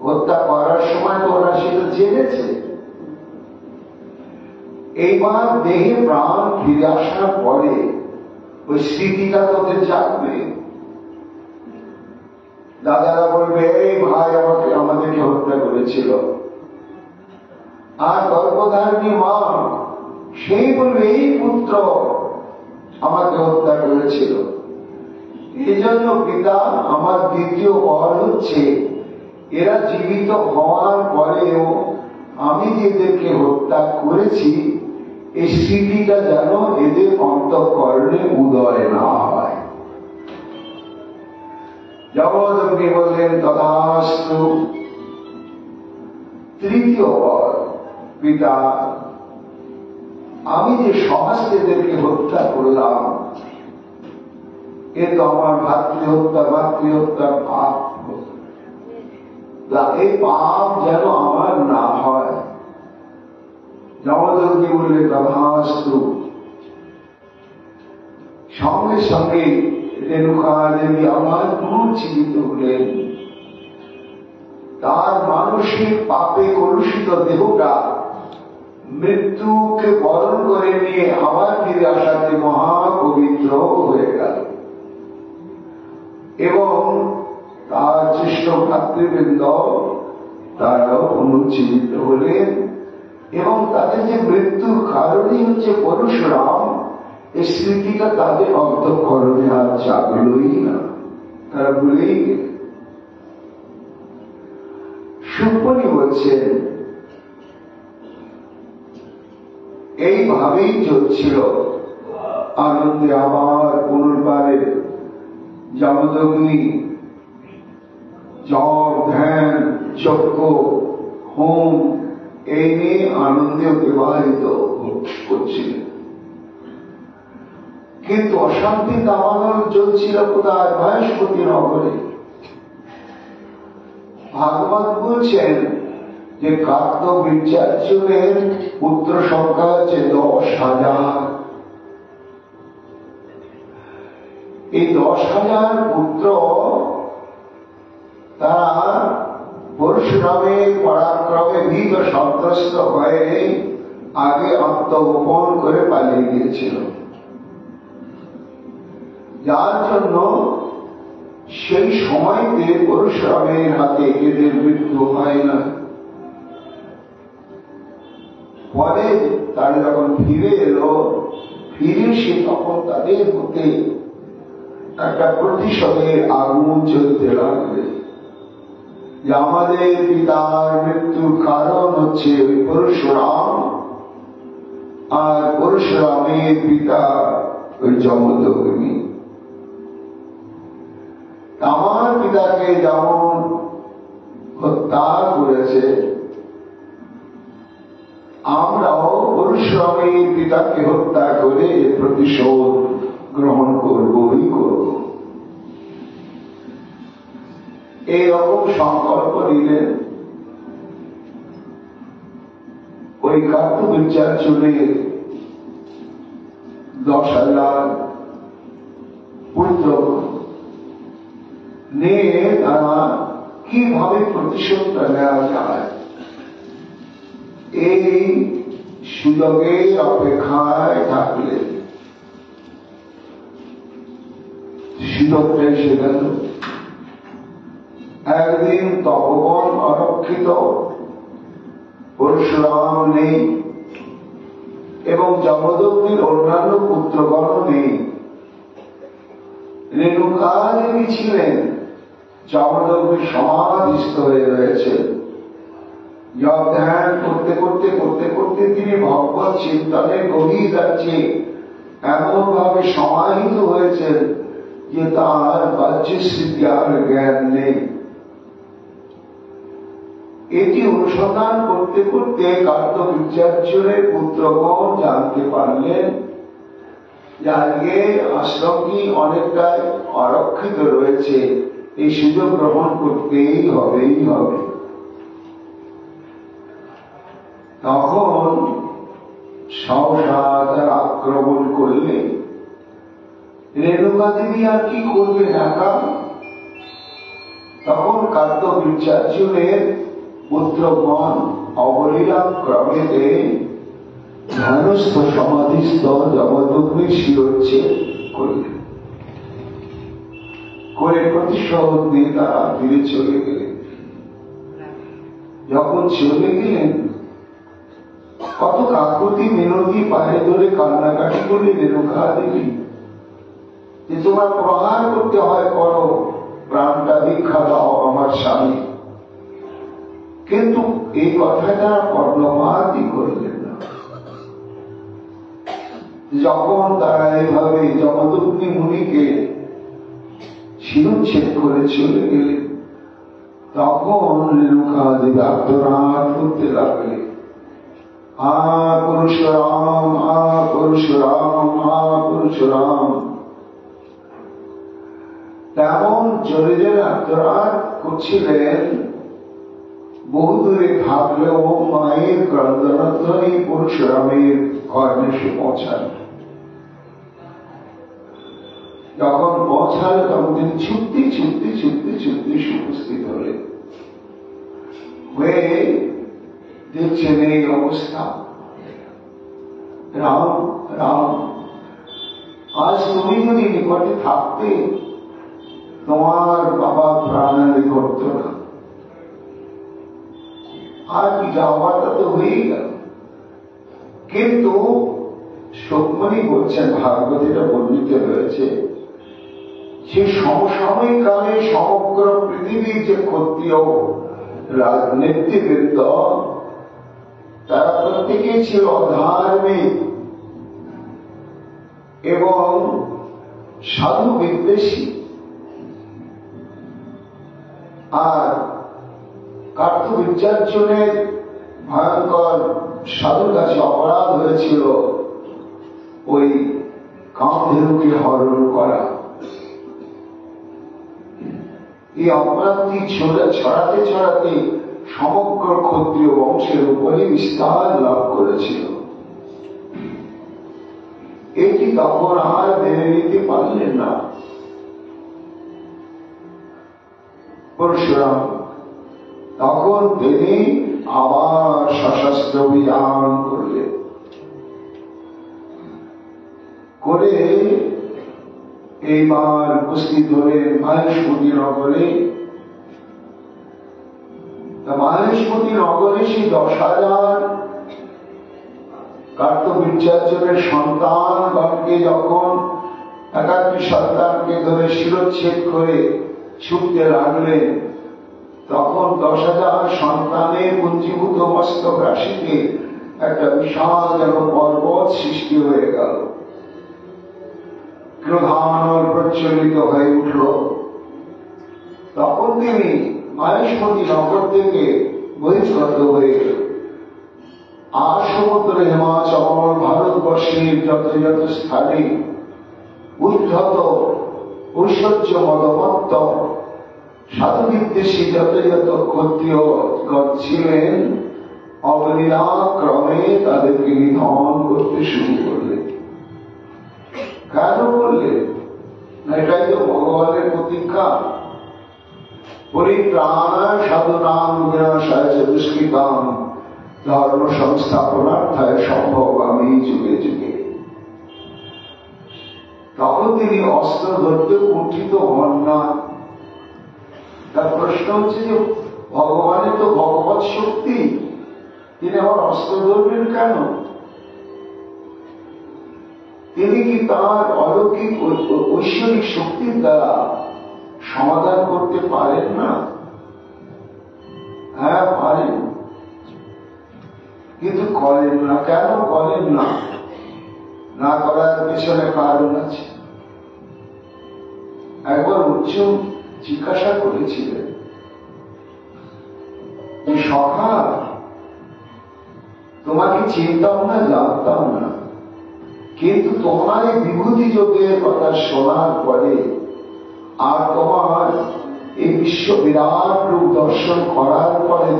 Speaker 1: হত্যা করার সময় তো ওরা সেটা জেনেছে, এইবার দেহে প্রাণ ফিরে আসার পরে ওই স্মৃতিটা তোদের জাগবে। দাদারা বলবে, এই ভাই আমাদেরকে হত্যা করেছিল। আর গর্ভধারিণী মা সেই বলবে, এই পুত্র আমাকে হত্যা করেছিল। এই জন্য পিতা আমার দ্বিতীয় বর হচ্ছে, এরা জীবিত হওয়ার পরেও আমি যেদেরকে হত্যা করেছি এই স্মৃতিটা যেন এদের অন্তঃকরণে উদয় না হয়। যমদগ্নি বললেন, তথাস্তু। তৃতীয় বর, পিতা আমি যে সমাজেদেরকে হত্যা করলাম এ তো আমার ভাতৃহত্যা মাতৃহত্যার পাপ, এই পাপ যেন আমার না হয়। যমদগ্নি বললে, তথাস্তু। সঙ্গে সঙ্গে রেণুকা দেবী আমার পুনর্জীবিত হলেন। তার মানসিক পাপে কলুষিত দেহটা মৃত্যুকে বরণ করে নিয়ে আবার ফিরে আসাতে মহাপবিত্র হয়ে গেল এবং তার জ্যেষ্ঠ ভাতৃবৃন্দ তারাও পুনর্জীবিত হলেন এবং তাদের যে মৃত্যুর কারণই হচ্ছে পরশুরাম, এই স্মৃতিটা তাদের অন্তঃকরণে আর জাগলই না, তারা ভুলেই গেল। সুপনি বলছেন এইভাবেই চলছিল। আনন্দে আবার পুনর্বারে যমদগ্নি জপ, ধ্যান, যজ্ঞ, হোম এই নিয়ে আনন্দে অতিবাহিত করছিলেন। কিন্তু অশান্তি দাবানল চলছিল কোথায়? বৃহস্পতি নগরে। ভাগবত বলছেন যে কার্তবীর্যার্জুনের পুত্র সংখ্যা হচ্ছে 10,000। এই 10,000 পুত্র তারা পরশুরামের পরাক্রমে ভীত সন্ত্রস্ত হয়ে আগে আত্মগোপন করে পালিয়ে গিয়েছিল, যার জন্য সেই সময়তে পরশুরামের হাতে এদের মৃত্যু হয় না। পরে তারা যখন ফিরে এলো, ফিরে সে তখন তাদের মধ্যে একটা প্রতিশোধের আগুন চলতে লাগবে যে আমাদের পিতার মৃত্যুর কারণ হচ্ছে পরশুরাম, আর পরশুরামের পিতা ওই যমদগ্নি। আমার পিতাকে যেমন হত্যা করেছে, আমরাও পরশুরামের পিতাকে হত্যা করে প্রতিশোধ গ্রহণ করবই করব। এইরকম সংকল্প নিলেন। ওই কার্তবীর্যার্জুনের 10,000 পুত্র নিয়ে তারা কিভাবে প্রতিশোধটা নেওয়া যায় এই সুযোগের অপেক্ষায় থাকলেন। সুযোগটা এসে গেল। একদিন তপবন অরক্ষিত, পরশুরাম নেই এবং যমদগ্নির অন্যান্য পুত্রগণ নেই। রেণুকা দেবী ছিলেন, যমদগ্নি সমাধিস্থ হয়ে রয়েছে। ধ্যান করতে করতে করতে করতে তিনি ভগবত চিন্তনে গভীর যাচ্ছে, এমন ভাবে সমাহিত হয়েছেন যে তার বাহ্য স্মৃতি আর জ্ঞান নেই। এটি অনুসন্ধান করতে করতে কার্তবীর্যার্জুনের পুত্রগণ জানতে পারলেন যে আজকে আশ্রমটি অনেকটাই অরক্ষিত রয়েছে, এই সুযোগ গ্রহণ করতেই হবেই হবে। তখন সহসা তার আক্রমণ করলে রেণুকা দেবী আর কি করবেন একা। তখন কার্তবীর্যার্জুনের পুত্রগণ অবলীলা ক্রমেতে ধ্যানস্থ সমাধিস্থ যমদগ্নির শিরোচ্ছেদ করলেন। করে প্রতিশোধ দিয়ে তারা ফিরে চলে গেলেন। যখন চলে গেলেন, কত কাকুতি মিনতি পায়ে ধরে কান্নাকাটি করে রেণুকা দেবী যে তোমার প্রহার করতে হয় করো, প্রাণটা ভিক্ষা দাও আমার স্বামী। কিন্তু এই কথায় তারা কর্ণপাতই করলেন না। যখন তারা এইভাবে যমদগ্নি মুনিকে শিরোচ্ছেদ করে চলে গেলেন, তখন রেণুকা দেবী আত্মনাদ করতে লাগলেন, আ পরশুরাম, আ পরশুরাম, আ পরশুরাম। তেমন জোরে জোরে আত্মনাদ করছিলেন। বহুদূরে থাকলেও মায়ের ক্রন্দনধ্বনি পরশুরামের কর্ণে এসে পৌঁছান। যখন পৌঁছালে তখন তিনি ছুটতে ছুটতে ছুটতে ছুটতে উপস্থিত হলেন, হয়ে দেখছেন এই অবস্থা। রাম রাম, আজ তুমি যদি নিকটে থাকতে তোমার বাবা প্রাণায়ামী করত না, আর কি যাওয়াটা তো হয়েই গেল। কিন্তু সুকমণি বলছেন, ভাগবতীরা বর্ণিত রয়েছে, সে সমসাময়িক কালে সমগ্র পৃথিবীর যে ক্ষত্রিয় রাজনীতিবৃন্দ তারা প্রত্যেকেই ছিল ধার্মিক এবং সাধু বিদ্বেষী। আর কার্তবীর্যার্জুনের ভয়ঙ্কর সাধুর কাছে অপরাধ হয়েছিল ওই কামধেনুকে হরণ করা। এই অপরাধটি ছড়াতে ছড়াতে সমগ্র ক্ষত্রিয় বংশের উপরে বিস্তার লাভ করেছিল। এটি তখন আর মেনে নিতে পারলেন না পরশুরাম। তখন তিনি আবার সশস্ত্র অভিযান করলেন, করে এইবার উপস্থিত হলেন মাহেশমতি নগরে। মাহেশমতি নগরে সেই 10,000 কার্তবীর্যার্জুনের সন্তানগণকে যখন একাত্রী সন্তানকে ধরে শিরচ্ছেদ করে ছুটতে লাগলেন, তখন 10,000 সন্তানের পুঞ্জীভূত মস্তক রাশিতে একটা বিশাল যেন পর্বত সৃষ্টি হয়ে গেল। ক্রোধানল প্রচলিত হয়ে উঠল। তখন তিনি মাহেশমতি নগর থেকে বহিষ্কৃত হয়ে গেল। আর সমুদ্র, হিমাচল, ভারতবর্ষের যত যত স্থানে উদ্ধত ঐশ্বর্য মদমত্ত সাধু বিদ্বেষী যত যত ক্ষত্রিয় ছিলেন, অবলীলাক্রমে তাদেরকে নিধন করতে শুরু করলেন। কেন করলেন? এটাই তো ভগবানের প্রতীক্ষা। পরিত্রাণায় সাধুনাং বিনাশায় চ দুষ্কৃতাং ধর্ম সংস্থাপনার্থায় সম্ভবামি যুগে যুগে। তখন তিনি অস্ত্র ধরতে কুণ্ঠিত হন না। তার প্রশ্ন হচ্ছে যে ভগবানের তো ভগবৎ শক্তি, তিনি আবার অস্ত্র ধরবেন কেন? তিনি কি তার অলৌকিক ঐশ্বরিক শক্তির দ্বারা সমাধান করতে পারেন না? হ্যাঁ পারেন, কিন্তু করেন না। কেন করেন না? না করার পেছনে কারণ আছে। একবার অর্জুন জিজ্ঞাসা করেছিলেন যে সখা, তোমাকে চিনতাম না, জানতাম না, কিন্তু তোমার এই বিভূতি যোগের কথা শোনার পরে আর তোমার এই বিশ্ব বিরাট রূপ দর্শন করার পরে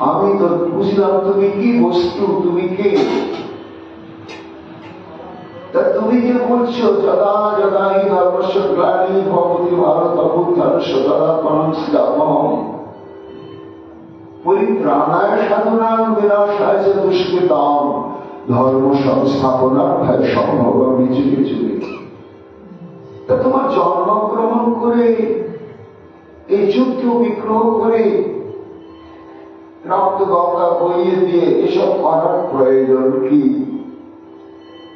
Speaker 1: আমি তো বুঝলাম তুমি কি বস্তু, তুমি কে। তা তুমি যে বলছো যদা যদা হি ধর্মস্য গ্লানি ভবতি ভারত অভ্যুত্থানস্য তদাত্মনং সৃজামহং পরিত্রাণায় সাধুনাং বিনাশায় চ দুষ্কৃতাং ধর্ম সংস্থাপনার্থায় সম্ভবামি যুগে যুগে। তা তোমার জন্মগ্রহণ করে এই যুদ্ধ বিগ্রহ করে রক্ত গঙ্গা বইয়ে দিয়ে এসব করার প্রয়োজন কি?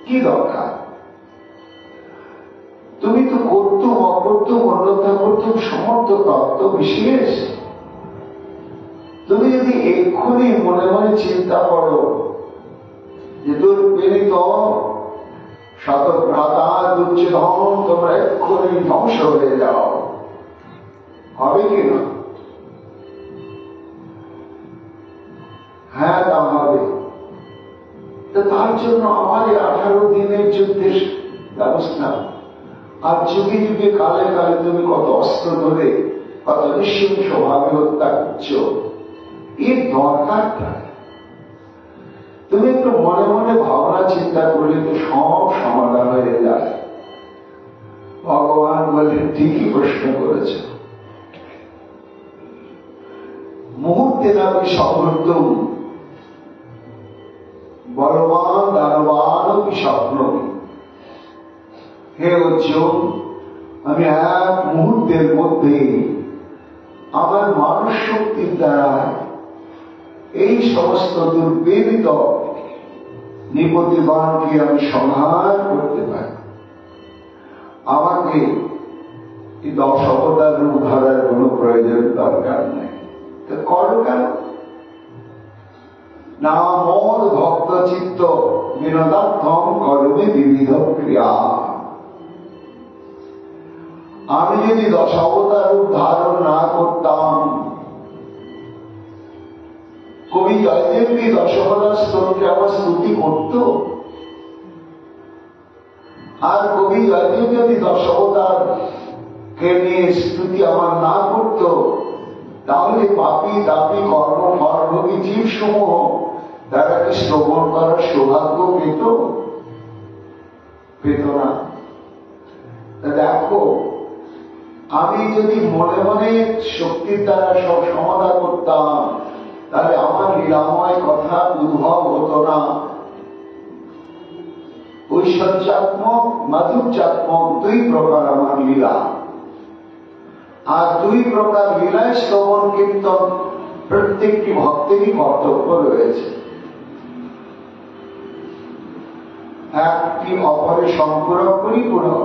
Speaker 1: কি দরকার? তুমি তো করতুম অকর্তুম অন্যথা করতুম সমর্থ তত্ত্ব বিশেষ। তুমি যদি এক্ষুনি মনে মনে চিন্তা করো যে দুর্বিনীত শতভ্রাতা দুচ্ছেদন, তোমরা এক্ষুনি ধ্বংস হয়ে যাও, হবে কি না? হ্যাঁ, তা হবে। তার জন্য আমার 18 দিনের যুদ্ধের ব্যবস্থা। আর যুগে যুগে কালে কালে তুমি কত অস্ত্র ধরে কত নৃশংস ভাবে হত্যা করছো, এর দরকারটা তুমি একটু মনে মনে ভাবনা চিন্তা করলে তো সব সমাধান হয়ে যায়। ঠিকই প্রশ্ন করেছ। মুহূর্তে নামে সমর্থম বলবান দানবান স্বপ্ন। হে অর্জুন, আমি এক মুহূর্তের মধ্যে আমার মানুষ শক্তির দ্বারা এই সমস্ত দুর্বেদিত নিপতিবানকে আমি সংহার করতে পারি। আমাকে এই 10 অবতার রূপ ধরার কোন প্রয়োজন দরকার নেই। তো করো কেন না? মদ ভক্ত চিত্ত বিনোদার্থম কর্মে বিবিধ ক্রিয়া। আমি যদি 10 অবতার রূপ ধারণ না করতাম, কবি জয়দেব কি 10 অবতার স্তোত্রে আমার স্তুতি করত? আর কবি জয়দেব যদি 10 অবতার কে নিয়ে স্তুতি আমার না করত, তাহলে পাপী তাপী কর্ম ফলভোগী জীব সমূহ তারা কি শ্রবণ করার সৌভাগ্য পেত না? দেখো, আমি যদি মনে মনে শক্তির দ্বারা সব সমাধান করতাম, তাহলে আমার লীলাময় কথা উদ্ভব হতো না। ঐশ্বর্যাত্মক মাধুর্যাত্মক 2 প্রকার আমার লীলা। আর 2 প্রকার লীলায় শ্রবণ কীর্তন প্রত্যেকটি ভক্তেরই কর্তব্য রয়েছে। একটি অপরের সম্পূরক পরিপূরক।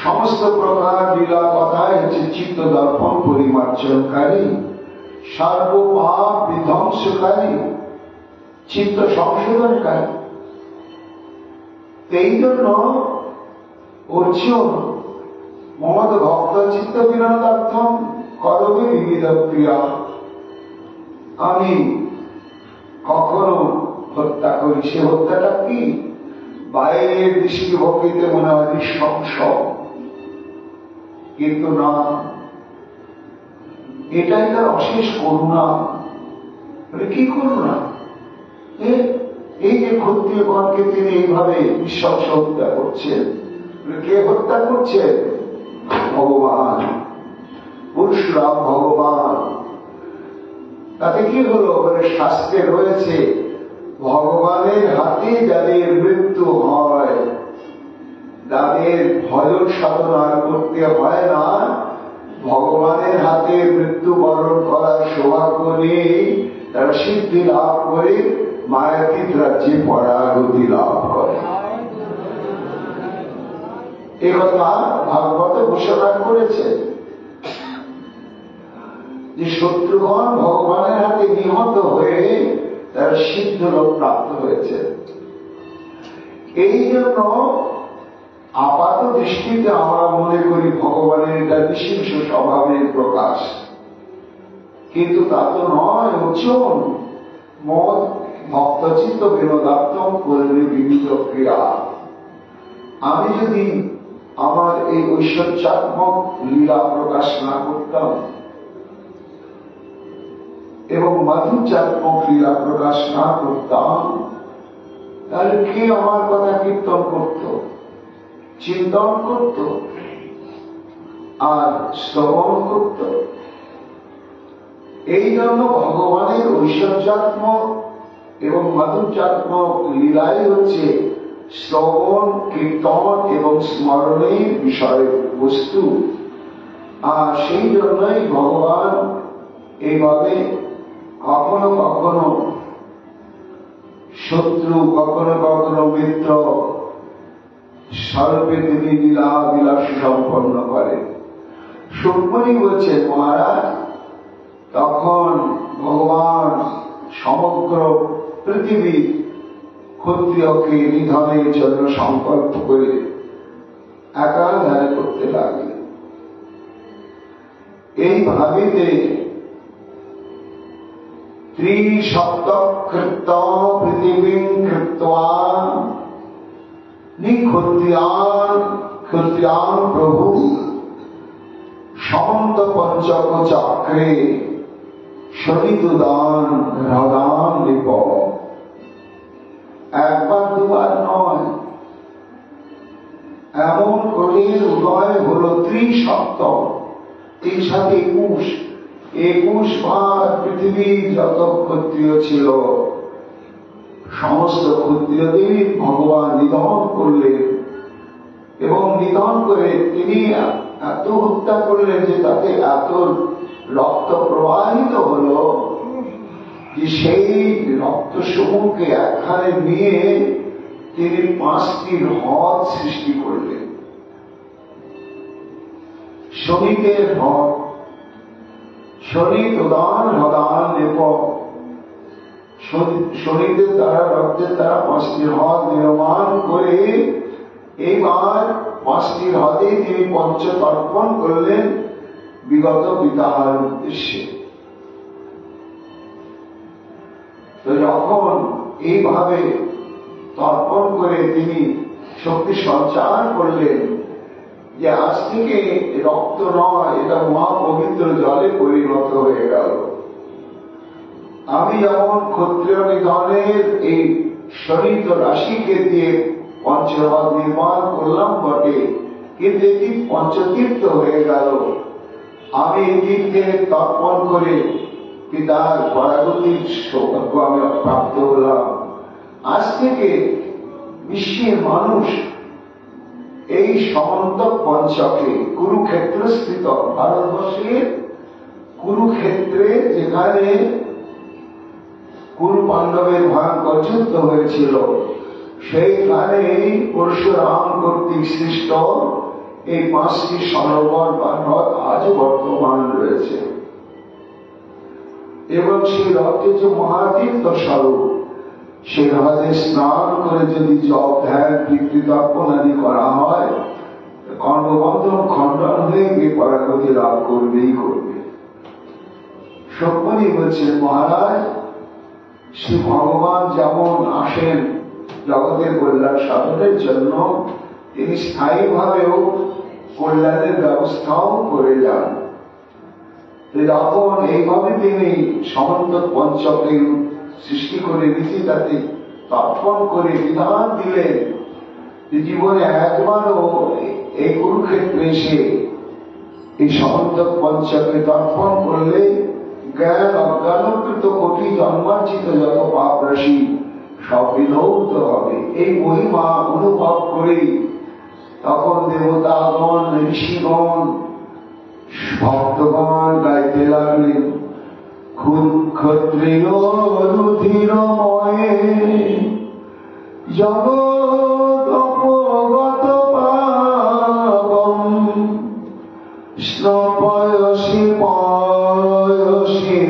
Speaker 1: সমস্ত প্রকার লীলা কথায় হচ্ছে চিত্ত দর্পণ পরিমার্জনকারী, সর্বপাপ বিধ্বংসকারী, চিত্ত সংশোধনকারী। এই জন্য অর্জুন মমদ ভক্ত চিত্ত বিনোদার্থম করবে বিবিধ ক্রিয়া। আমি কখনো হত্যা করি, সে হত্যাটা কি? বাইরের দৃষ্টিভঙ্গিতে মনে হয় নৃশংস, কিন্তু না, এটাই তার অশেষ করুণা। কি করুণা! এই যে ক্ষত্রিয়গণকে তিনি এইভাবে নৃশংস হত্যা করছেন, কে হত্যা করছেন? ভগবান পরশুরাম ভগবান। তাতে কি হলো? শাস্ত্রে রয়েছে, ভগবানের হাতে যাদের মৃত্যু হয়, তাদের ভজন সাধনা করতে হয় না। ভগবানের হাতে মৃত্যুবরণ করার সৌভাগ্য নেই, তারা সিদ্ধি লাভ করে মায়াতীত রাজ্যে পরাগতি লাভ করে। এ কথা ভাগবত ঘোষণা করেছে যে শত্রুগণ ভগবানের হাতে নিহত হয়ে তারা সিদ্ধ লোক প্রাপ্ত হয়েছে। এই জন্য আপাত দৃষ্টিতে আমরা মনে করি ভগবানের এটা বিশেষ স্বভাবের প্রকাশ, কিন্তু তা তো নয়। অর্জুন মদ ভক্তচিত্ত বিনোদার্থম করবে বিবিধ ক্রিয়া। আমি যদি আমার এই ঐশ্বর্যাত্মক লীলা প্রকাশ না করতাম এবং মাধুর্যাত্মক লীলা প্রকাশ না করতাম, তাহলে কে আমার কথা কীর্তন করত, চিন্তন করত আর শ্রবণ করত? এই জন্য ভগবানের ঐশ্বর্যাত্মক এবং মাধুর্যাত্মক লীলাই হচ্ছে শ্রবণ কীর্তন এবং স্মরণের বিষয় বস্তু। আর সেই জন্যই ভগবান এইভাবে কখনো কখনো শত্রু, কখনো কখনো মিত্র স্বরূপে তিনি লীলা বিলাস সম্পন্ন করেন। সুকমণি বলছে, মহারাজ, তখন ভগবান সমগ্র পৃথিবী ক্ষত্রিয়কে নিধনের জন্য সংকল্প করে একাধারে করতে লাগলেন। এই ভাবিতে ত্রিসপ্তকৃত পৃথিবীং কৃত্বা নিক্ষত্রিয়ান প্রভু সমন্ত পঞ্চক চক্রে শনিতুদান হ্রদান লিপ। একবার দুবার নয়, এমন ক্রোধের উদয় হল ৩৭ ২১ বার পৃথিবীর যত ক্ষত্রিয় ছিল সমস্ত ক্ষত্রিয়দের ভগবান নিধন করলেন, এবং নিধন করে তিনি এত হত্যা করলেন যে তাতে এত রক্ত প্রবাহিত হল যে সেই রক্ত সমূহকে একখানে নিয়ে তিনি ৫টি হ্রদ সৃষ্টি করলেন। শনিদের হ্রদ, শনিত উদান হ্রদান নেপ, শনিদের দ্বারা রক্তের দ্বারা ৫টি হ্রদ নির্মাণ করে এইবার ৫টি হ্রদে তিনি পঞ্চতর্পণ করলেন বিগত পিতার উদ্দেশ্যে। তো যখন এইভাবে তর্পণ করে তিনি শক্তি সঞ্চার করলেন যে আজ থেকে রক্ত নয়, এটা মহাপবিত্র জলে পরিণত হয়ে গেল। আমি যেমন ক্ষত্রিয় নিধনের এই শনিত রাশিকে দিয়ে পঞ্চহ্রদ নির্মাণ করলাম বটে, কিন্তু এটি পঞ্চতীর্থ হয়ে গেল। আমি এই তীর্থে তর্পণ করে পিতার পরাগতির সৌভাগ্য আমি প্রাপ্ত হলাম। আজ থেকে বিশ্বের মানুষ এই সমন্ত পঞ্চকে কুরুক্ষেত্র স্থিত, ভারতবর্ষের কুরুক্ষেত্রে যেখানে কুরু পাণ্ডবের ভয়ঙ্কর যুদ্ধ হয়েছিল, সেইখানে পরশুরাম কর্তৃক সৃষ্ট এই ৫টি সরোবর বা হ্রদ আজও বর্তমান রয়েছে, এবং সেই হ্রদকে যে মহাতীর্থ স্বরূপ, সেই হ্রদে স্নান করে যদি জপ ধ্যান পিতৃতর্পণ আদি করা হয়, কর্মবন্ধন খণ্ডন হয়ে গিয়ে পরাগতি লাভ করবেই করবে। সত্যি বলছেন মহারাজ, শ্রী ভগবান যেমন আসেন জগতের কল্যাণ সাধনের জন্য, তিনি স্থায়ী ভাবেও কল্যাণের ব্যবস্থাও করে যান। যখন এইভাবে তিনি সমন্ত পঞ্চকে সৃষ্টি করে নীতি তাতে তর্পণ করে বিধান দিলেন যে জীবনে একবারও এই কুরুক্ষেত্রে এসে এই সমন্ত পঞ্চকে তর্পণ করলে জ্ঞান অজ্ঞানকৃত কোটি জন্মার্জিত যত পাপ রাশি সব বিধৌত হবে। এই মহিমা অনুভব করে তখন দেবতাগণ ঋষিগণ ভক্তগণ গাইতে লাগলেন, ক্ষত্রিয় রুধিরময়ে জগৎ অপগত পাবম স্নপয়সি পয়সি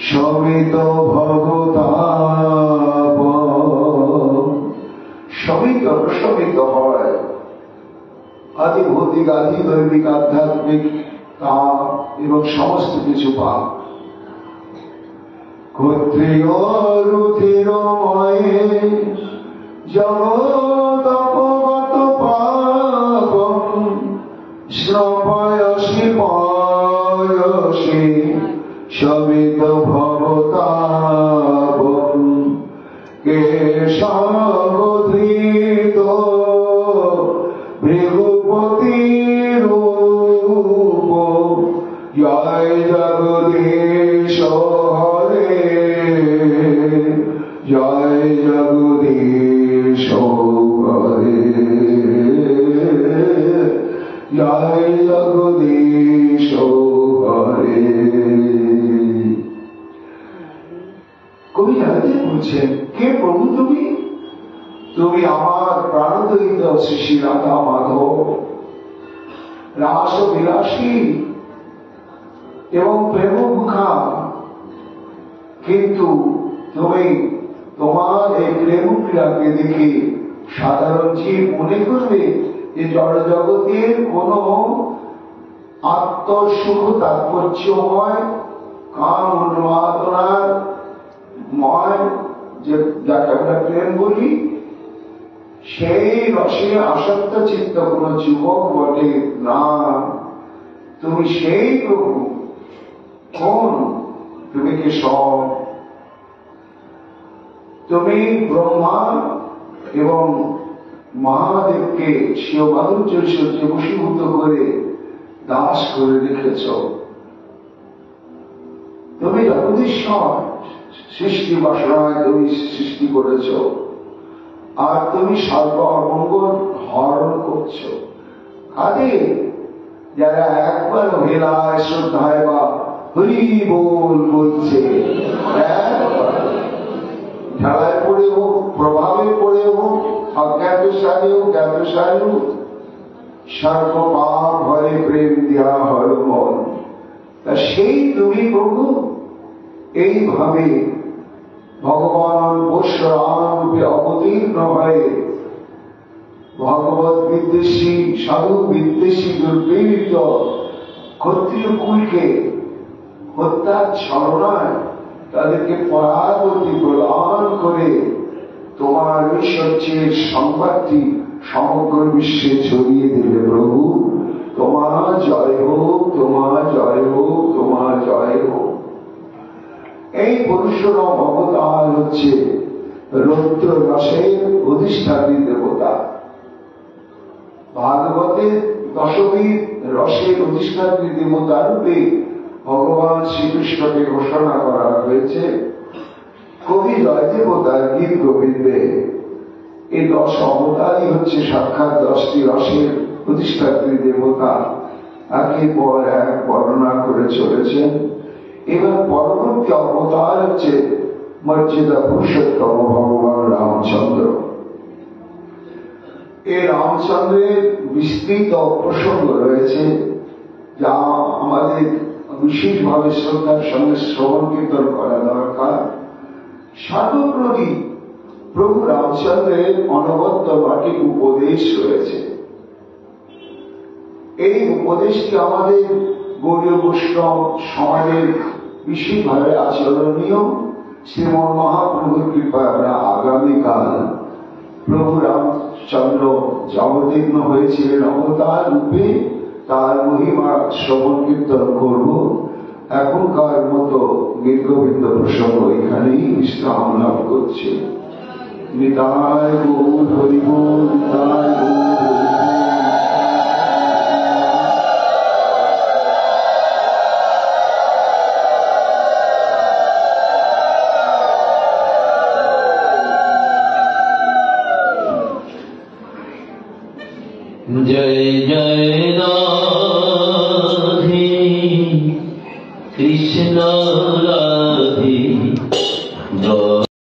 Speaker 1: সমিত ভগতাপ। সমিত প্রশমিত হয় আদি ভৌতিক আদি দৈবিক আধ্যাত্মিক তাপ এবং সমস্ত কিছু পাপ। ক্ষত্রিয় রুধিরময়ে জগৎ অপগত পাপম শ্রপয়সি পয়সি সমিত ভবতাপম কেশবধৃত ভৃগুপতি রূপ জয় জগদীশ হরে জয় জগদীশ হরে জয় জগদীশ হরে। কবি জানতে বলছেন, কে প্রভু তুমি? তুমি আমার প্রাণদয়িত শ্রী রাধা মাধব, রাস বিলাসী এবং প্রেমমুখা, কিন্তু তুমি তোমার এই প্রেম ক্রিয়াকে দেখে সাধারণ জীব মনে করবে যে জড় জগতের কোন আত্মসুখ তাৎপর্যময় কাম উন্মাদনার ময় যাকে আমরা প্রেম বলি, সেই রসে আসক্ত চিত্ত কোন যুবক বটে না। তুমি সেই প্রভু। কোন? তুমি কে সব? তুমি ব্রহ্মা এবং মহাদেবকে স্বীয় মাধুর্য সূর্যে বশীভূত করে দাস করে রেখেছ। তুমি জগদীশ্বর, সৃষ্টি বাসনায় তুমি সৃষ্টি করেছ, আর তুমি সর্ব অমঙ্গল হরণ করছ। কাদের? যারা একবার হেলায় শ্রদ্ধায় বা হরি বল বলছে, ঢালায় পড়ে হোক, প্রভাবে পড়ে হোক, অজ্ঞাতসারে হোক, জ্ঞাতসারে হোক, সর্বপাপ হরে প্রেম দেওয়া হয় মন। তা সেই তুমি প্রভু এইভাবে ভগবান পরশুরাম রূপে অবতীর্ণ হয়ে ভগবত বিদ্বেষী, সাধু বিদ্বেষী দুর্বৃত্ত ক্ষত্রিয় কুলকে হত্যার ছলনায় তাদেরকে পরাগতি প্রদান করে তোমার ঐশ্বর্যের সংবাদটি সমগ্র বিশ্বে ছড়িয়ে দিলে। প্রভু তোমার জয় হোক, তোমার জয় হোক, তোমার জয় হোক। এই পরশুরাম অবতার হচ্ছে রৌদ্র রসের অধিষ্ঠাত্রী দেবতা। ভাগবতের দশমীর রসের অধিষ্ঠাত্রী দেবতা রূপে ভগবান শ্রীকৃষ্ণকে ঘোষণা করা হয়েছে কবি জয়দেবতার গীত গোবিন্দে। এই 10 অবতারই হচ্ছে সাক্ষাৎ 10টি রসের প্রতিষ্ঠাত্রী দেবতা, একের পর এক বর্ণনা করে চলেছেন। এবার পরবর্তী অবতার হচ্ছে মর্যাদা পুরুষোত্তম ভগবান রামচন্দ্র। এই রামচন্দ্রের বিস্তৃত প্রসঙ্গ রয়েছে, যা আমাদের বিশেষভাবে শ্রদ্ধার সঙ্গে শ্রবণ কীর্তন করা দরকার। সর্বপ্রতি প্রভু রামচন্দ্রের অনবদ্য বাটিক উপদেশ রয়েছে। এই উপদেশটি আমাদের গৌড়ীয় বৈষ্ণব সমাজের বিশেষভাবে আচরণীয়। শ্রীমন মহাপ্রভুর কৃপায় আমরা আগামীকাল প্রভু রামচন্দ্র অবতীর্ণ হয়েছিলেন অবতার রূপে, তার মহিমা শ্রবণ কীর্তন করব। এখনকার মতো গীতগোবিন্দ প্রসঙ্গ এখানেই বিশ্রাম লাভ করছে। নিতাই গৌর হরি বল, নিতাই গৌর হরি বল।
Speaker 2: जय जय राधे कृष्ण राधे।